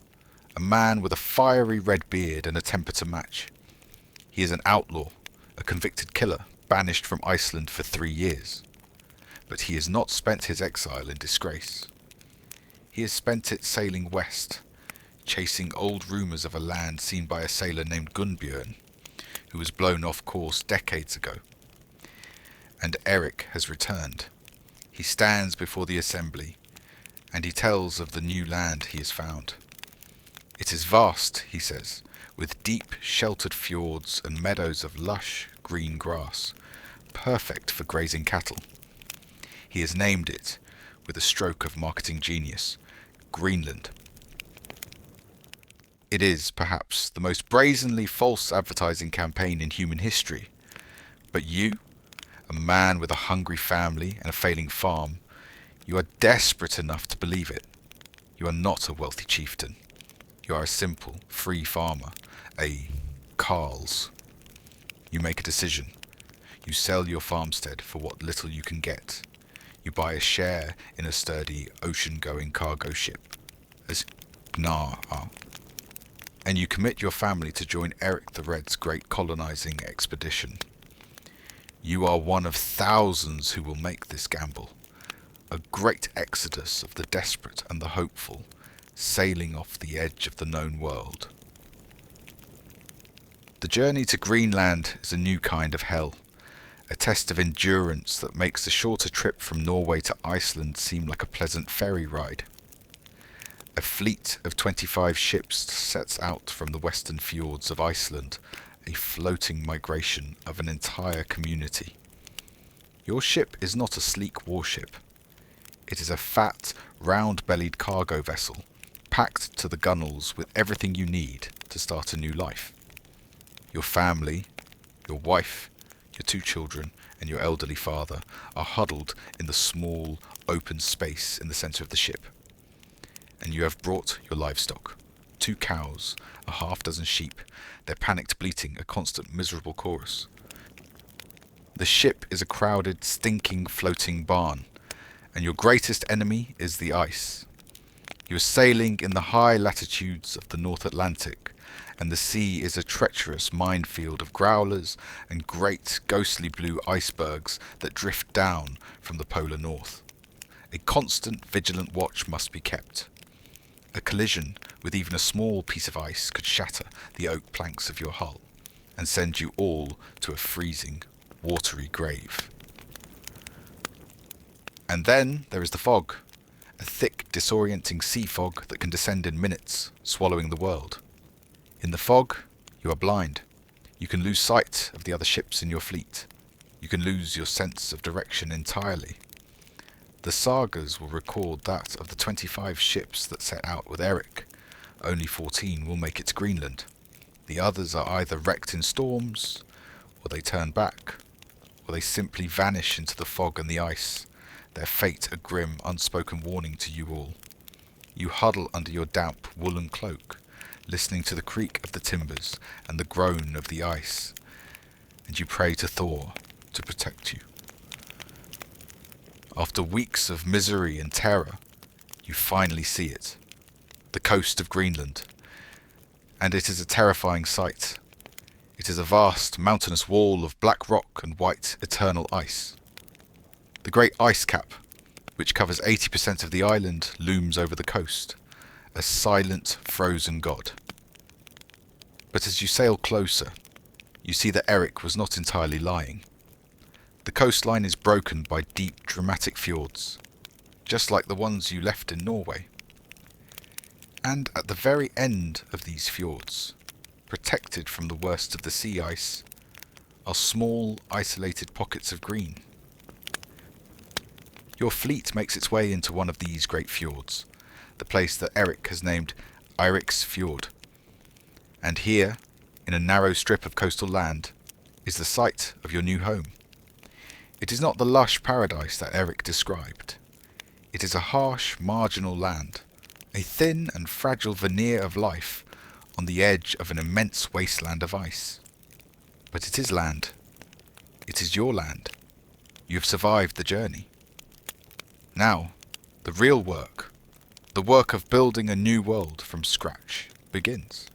a man with a fiery red beard and a temper to match. He is an outlaw, a convicted killer, banished from Iceland for 3 years. But he has not spent his exile in disgrace. He has spent it sailing west, chasing old rumours of a land seen by a sailor named Gunnbjörn, who was blown off course decades ago. And Eric has returned. He stands before the assembly, and he tells of the new land he has found. It is vast, he says, with deep, sheltered fjords and meadows of lush, green grass, perfect for grazing cattle. He has named it, with a stroke of marketing genius, Greenland. It is, perhaps, the most brazenly false advertising campaign in human history. But you, a man with a hungry family and a failing farm, you are desperate enough to believe it. You are not a wealthy chieftain. You are a simple, free farmer, a Carl's. You make a decision. You sell your farmstead for what little you can get. You buy a share in a sturdy, ocean-going cargo ship, as Gnar are. And you commit your family to join Eric the Red's great colonizing expedition. You are one of thousands who will make this gamble. A great exodus of the desperate and the hopeful, sailing off the edge of the known world. The journey to Greenland is a new kind of hell, a test of endurance that makes the shorter trip from Norway to Iceland seem like a pleasant ferry ride. A fleet of 25 ships sets out from the western fjords of Iceland, a floating migration of an entire community. Your ship is not a sleek warship. It is a fat, round-bellied cargo vessel, packed to the gunwales with everything you need to start a new life. Your family, your wife, your 2 children, and your elderly father are huddled in the small, open space in the centre of the ship. And you have brought your livestock, 2 cows, a half-dozen sheep, their panicked bleating a constant miserable chorus. The ship is a crowded, stinking, floating barn, and your greatest enemy is the ice. You are sailing in the high latitudes of the North Atlantic, and the sea is a treacherous minefield of growlers and great ghostly blue icebergs that drift down from the polar north. A constant vigilant watch must be kept. A collision with even a small piece of ice could shatter the oak planks of your hull and send you all to a freezing, watery grave. And then there is the fog, a thick, disorienting sea fog that can descend in minutes, swallowing the world. In the fog, you are blind. You can lose sight of the other ships in your fleet. You can lose your sense of direction entirely. The sagas will record that of the 25 ships that set out with Eric, only 14 will make it to Greenland. The others are either wrecked in storms, or they turn back, or they simply vanish into the fog and the ice, their fate a grim, unspoken warning to you all. You huddle under your damp woolen cloak, listening to the creak of the timbers and the groan of the ice, and you pray to Thor to protect you. After weeks of misery and terror, you finally see it, the coast of Greenland, and it is a terrifying sight. It is a vast mountainous wall of black rock and white eternal ice. The great ice cap, which covers 80% of the island, looms over the coast, a silent, frozen god. But as you sail closer, you see that Eric was not entirely lying. The coastline is broken by deep, dramatic fjords, just like the ones you left in Norway. And at the very end of these fjords, protected from the worst of the sea ice, are small, isolated pockets of green. Your fleet makes its way into one of these great fjords, the place that Eric has named Eirik's Fjord. And here, in a narrow strip of coastal land, is the site of your new home. It is not the lush paradise that Eric described. It is a harsh, marginal land, a thin and fragile veneer of life on the edge of an immense wasteland of ice. But it is land. It is your land. You have survived the journey. Now, the real work, the work of building a new world from scratch, begins.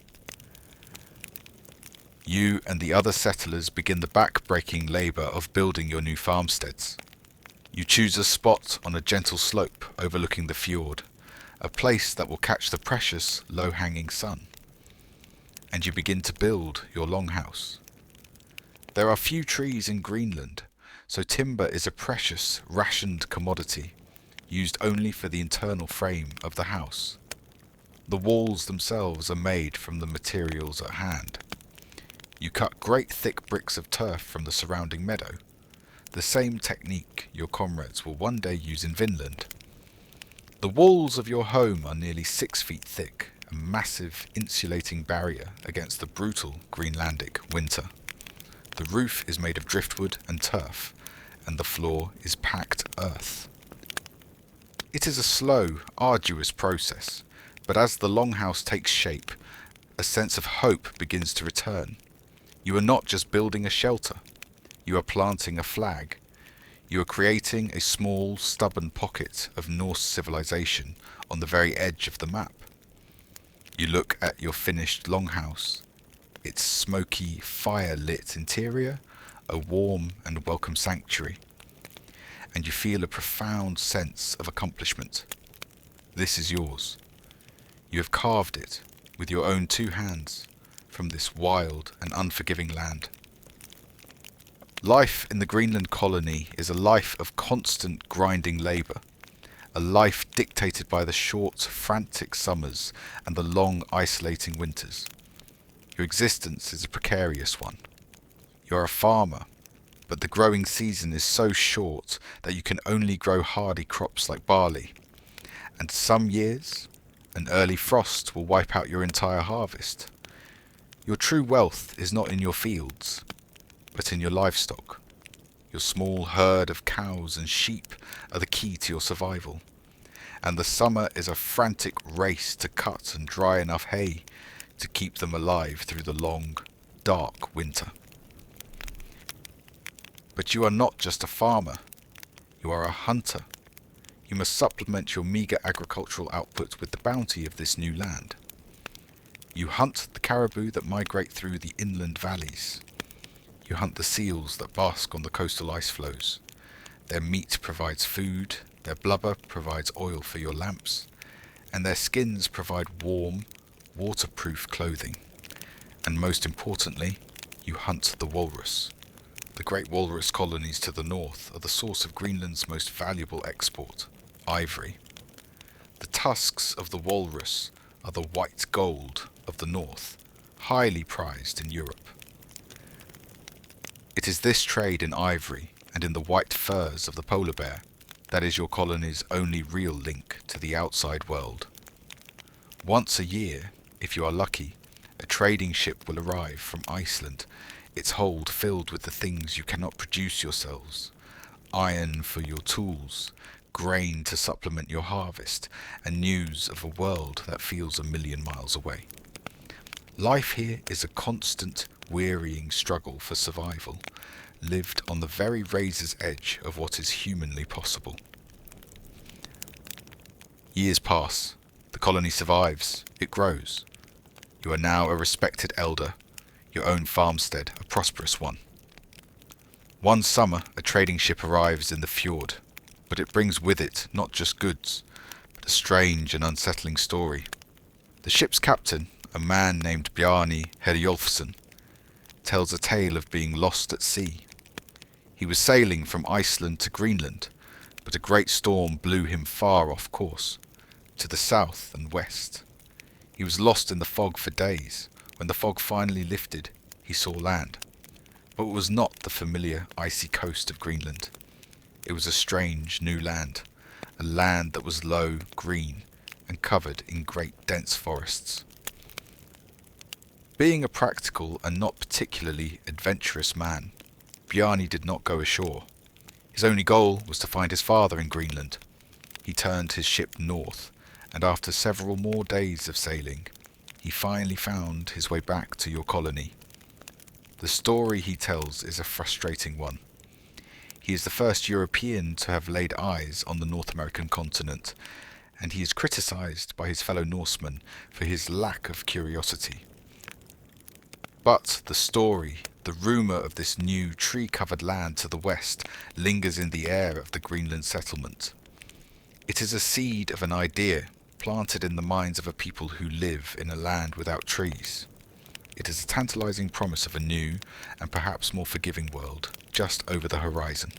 You and the other settlers begin the back-breaking labour of building your new farmsteads. You choose a spot on a gentle slope overlooking the fjord, a place that will catch the precious, low-hanging sun. And you begin to build your longhouse. There are few trees in Greenland, so timber is a precious, rationed commodity, used only for the internal frame of the house. The walls themselves are made from the materials at hand. You cut great thick bricks of turf from the surrounding meadow, the same technique your comrades will one day use in Vinland. The walls of your home are nearly 6 feet thick, a massive insulating barrier against the brutal Greenlandic winter. The roof is made of driftwood and turf, and the floor is packed earth. It is a slow, arduous process, but as the longhouse takes shape, a sense of hope begins to return. You are not just building a shelter. You are planting a flag. You are creating a small, stubborn pocket of Norse civilization on the very edge of the map. You look at your finished longhouse, its smoky, fire-lit interior, a warm and welcome sanctuary, and you feel a profound sense of accomplishment. This is yours. You have carved it with your own 2 hands from this wild and unforgiving land. Life in the Greenland colony is a life of constant grinding labour, a life dictated by the short, frantic summers and the long, isolating winters. Your existence is a precarious one. You are a farmer, but the growing season is so short that you can only grow hardy crops like barley. And some years, an early frost will wipe out your entire harvest. Your true wealth is not in your fields, but in your livestock. Your small herd of cows and sheep are the key to your survival. And the summer is a frantic race to cut and dry enough hay to keep them alive through the long, dark winter. But you are not just a farmer. You are a hunter. you must supplement your meagre agricultural output with the bounty of this new land. You hunt the caribou that migrate through the inland valleys. You hunt the seals that bask on the coastal ice floes. Their meat provides food, their blubber provides oil for your lamps, and their skins provide warm, waterproof clothing. And most importantly, you hunt the walrus. The great walrus colonies to the north are the source of Greenland's most valuable export, ivory. The tusks of the walrus are the white gold of the north, highly prized in Europe. It is this trade in ivory and in the white furs of the polar bear that is your colony's only real link to the outside world. Once a year, if you are lucky, a trading ship will arrive from Iceland, its hold filled with the things you cannot produce yourselves: iron for your tools, grain to supplement your harvest, and news of a world that feels 1,000,000 miles away. Life here is a constant, wearying struggle for survival, lived on the very razor's edge of what is humanly possible. Years pass. The colony survives. It grows. You are now a respected elder, your own farmstead a prosperous one. One summer, a trading ship arrives in the fjord, but it brings with it not just goods, but a strange and unsettling story. The ship's captain, a man named Bjarni Herjolfsson, tells a tale of being lost at sea. He was sailing from Iceland to Greenland, but a great storm blew him far off course, to the south and west. He was lost in the fog for days. When the fog finally lifted, he saw land. But it was not the familiar icy coast of Greenland. It was a strange new land, a land that was low, green, and covered in great dense forests. Being a practical and not particularly adventurous man, Bjarni did not go ashore. His only goal was to find his father in Greenland. He turned his ship north, and after several more days of sailing, he finally found his way back to your colony. The story he tells is a frustrating one. He is the first European to have laid eyes on the North American continent, and he is criticized by his fellow Norsemen for his lack of curiosity. But the story, the rumor of this new tree-covered land to the west, lingers in the air of the Greenland settlement. It is a seed of an idea planted in the minds of a people who live in a land without trees. It is a tantalizing promise of a new and perhaps more forgiving world just over the horizon.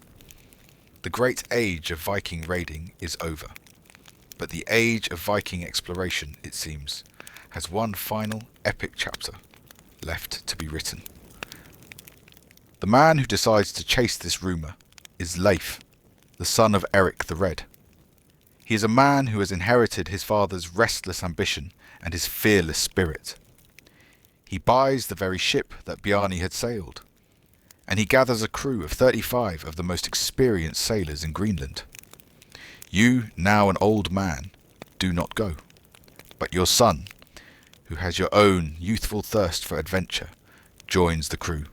The great age of Viking raiding is over, but the age of Viking exploration, it seems, has one final epic chapter left to be written. The man who decides to chase this rumor is Leif, the son of Eric the Red. He is a man who has inherited his father's restless ambition and his fearless spirit. He buys the very ship that Bjarni had sailed, and he gathers a crew of 35 of the most experienced sailors in Greenland. You, now an old man, do not go, but your son, who has your own youthful thirst for adventure, joins the crew.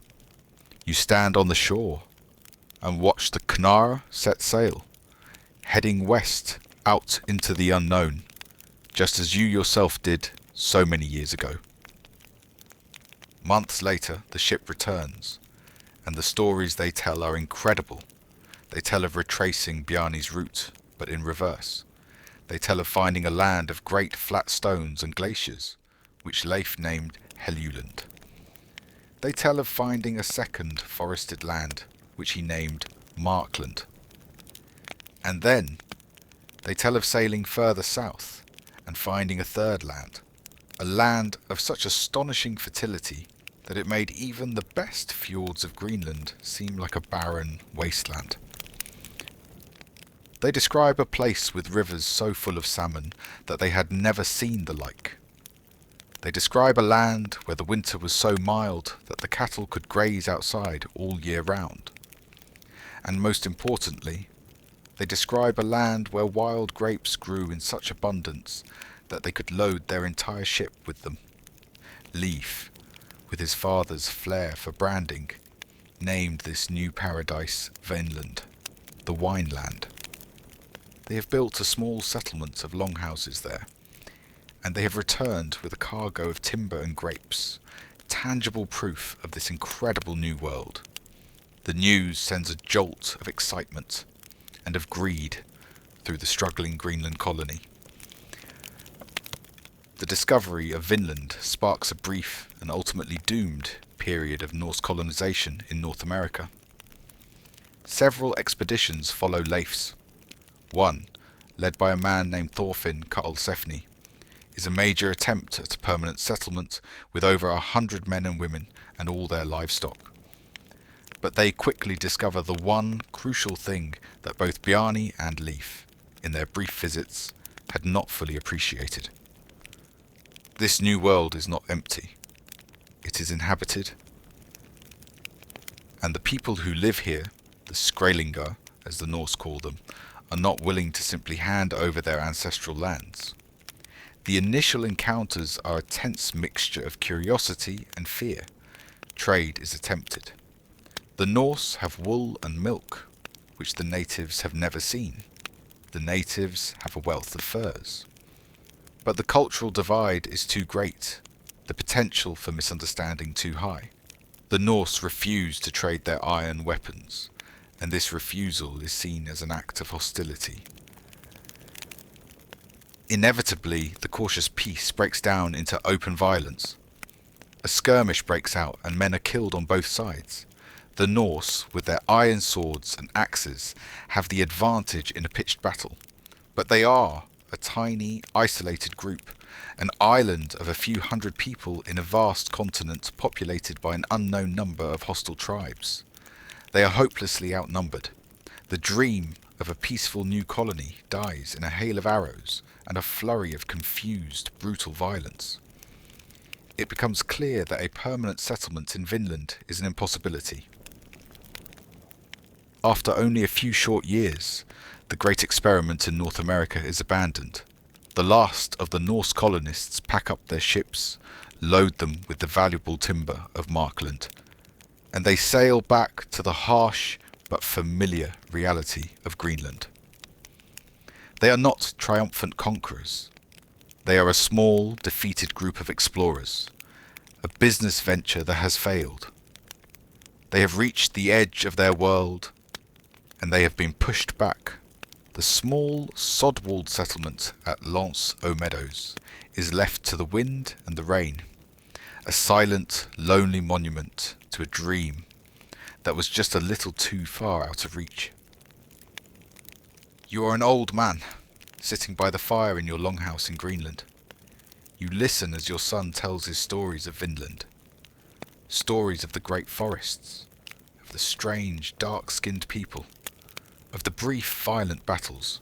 You stand on the shore and watch the Knarr set sail, heading west out into the unknown, just as you yourself did so many years ago. Months later, the ship returns, and the stories they tell are incredible. They tell of retracing Bjarni's route, but in reverse. They tell of finding a land of great flat stones and glaciers, which Leif named Helluland. They tell of finding a second forested land, which he named Markland. And then they tell of sailing further south and finding a third land, a land of such astonishing fertility that it made even the best fjords of Greenland seem like a barren wasteland. They describe a place with rivers so full of salmon that they had never seen the like. They describe a land where the winter was so mild that the cattle could graze outside all year round. And most importantly, they describe a land where wild grapes grew in such abundance that they could load their entire ship with them. Leif, with his father's flair for branding, named this new paradise Vinland, the wine land. They have built a small settlement of longhouses there, and they have returned with a cargo of timber and grapes, tangible proof of this incredible new world. The news sends a jolt of excitement and of greed through the struggling Greenland colony. The discovery of Vinland sparks a brief and ultimately doomed period of Norse colonization in North America. Several expeditions follow Leif's. One, led by a man named Thorfinn Karlsefni, is a major attempt at a permanent settlement with over 100 men and women and all their livestock. But they quickly discover the one crucial thing that both Bjarni and Leif, in their brief visits, had not fully appreciated. This new world is not empty. It is inhabited. And the people who live here, the Skraelingar, as the Norse call them, are not willing to simply hand over their ancestral lands. The initial encounters are a tense mixture of curiosity and fear. Trade is attempted. The Norse have wool and milk, which the natives have never seen. The natives have a wealth of furs. But the cultural divide is too great, the potential for misunderstanding too high. The Norse refuse to trade their iron weapons, and this refusal is seen as an act of hostility. Inevitably, the cautious peace breaks down into open violence. A skirmish breaks out and men are killed on both sides. The Norse, with their iron swords and axes, have the advantage in a pitched battle, but they are a tiny, isolated group, an island of a few hundred people in a vast continent populated by an unknown number of hostile tribes. They are hopelessly outnumbered. The dream of a peaceful new colony dies in a hail of arrows and a flurry of confused, brutal violence. It becomes clear that a permanent settlement in Vinland is an impossibility. After only a few short years, the great experiment in North America is abandoned. The last of the Norse colonists pack up their ships, load them with the valuable timber of Markland, and they sail back to the harsh but familiar reality of Greenland. They are not triumphant conquerors. They are a small, defeated group of explorers, a business venture that has failed. They have reached the edge of their world, and they have been pushed back. The small, sod-walled settlement at Lance-aux-Meadows is left to the wind and the rain, a silent, lonely monument to a dream that was just a little too far out of reach. You are an old man, sitting by the fire in your longhouse in Greenland. You listen as your son tells his stories of Vinland, stories of the great forests, of the strange, dark-skinned people, of the brief, violent battles.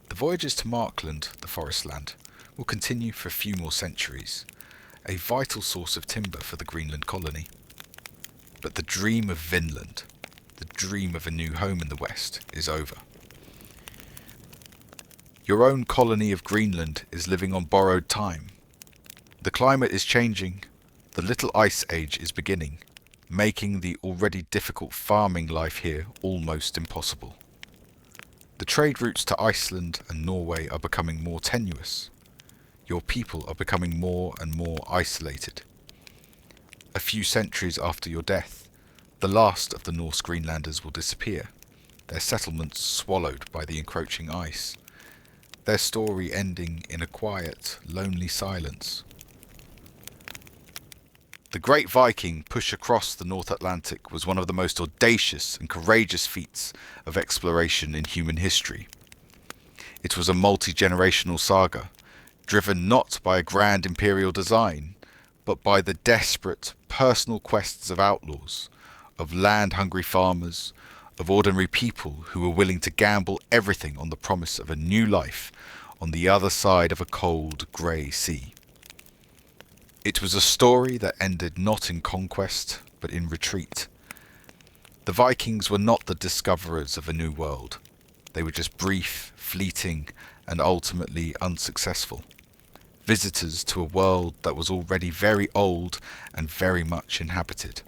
The voyages to Markland, the forest land, will continue for a few more centuries, a vital source of timber for the Greenland colony. But the dream of Vinland, the dream of a new home in the West, is over. Your own colony of Greenland is living on borrowed time. The climate is changing, the little ice age is beginning, making the already difficult farming life here almost impossible. The trade routes to Iceland and Norway are becoming more tenuous. Your people are becoming more and more isolated. A few centuries after your death, the last of the Norse Greenlanders will disappear, their settlements swallowed by the encroaching ice, their story ending in a quiet, lonely silence. The great Viking push across the North Atlantic was one of the most audacious and courageous feats of exploration in human history. It was a multi-generational saga, driven not by a grand imperial design, but by the desperate, personal quests of outlaws, of land-hungry farmers, of ordinary people who were willing to gamble everything on the promise of a new life on the other side of a cold, grey sea. It was a story that ended not in conquest, but in retreat. The Vikings were not the discoverers of a new world. They were just brief, fleeting, and ultimately unsuccessful. Visitors to a world that was already very old and very much inhabited.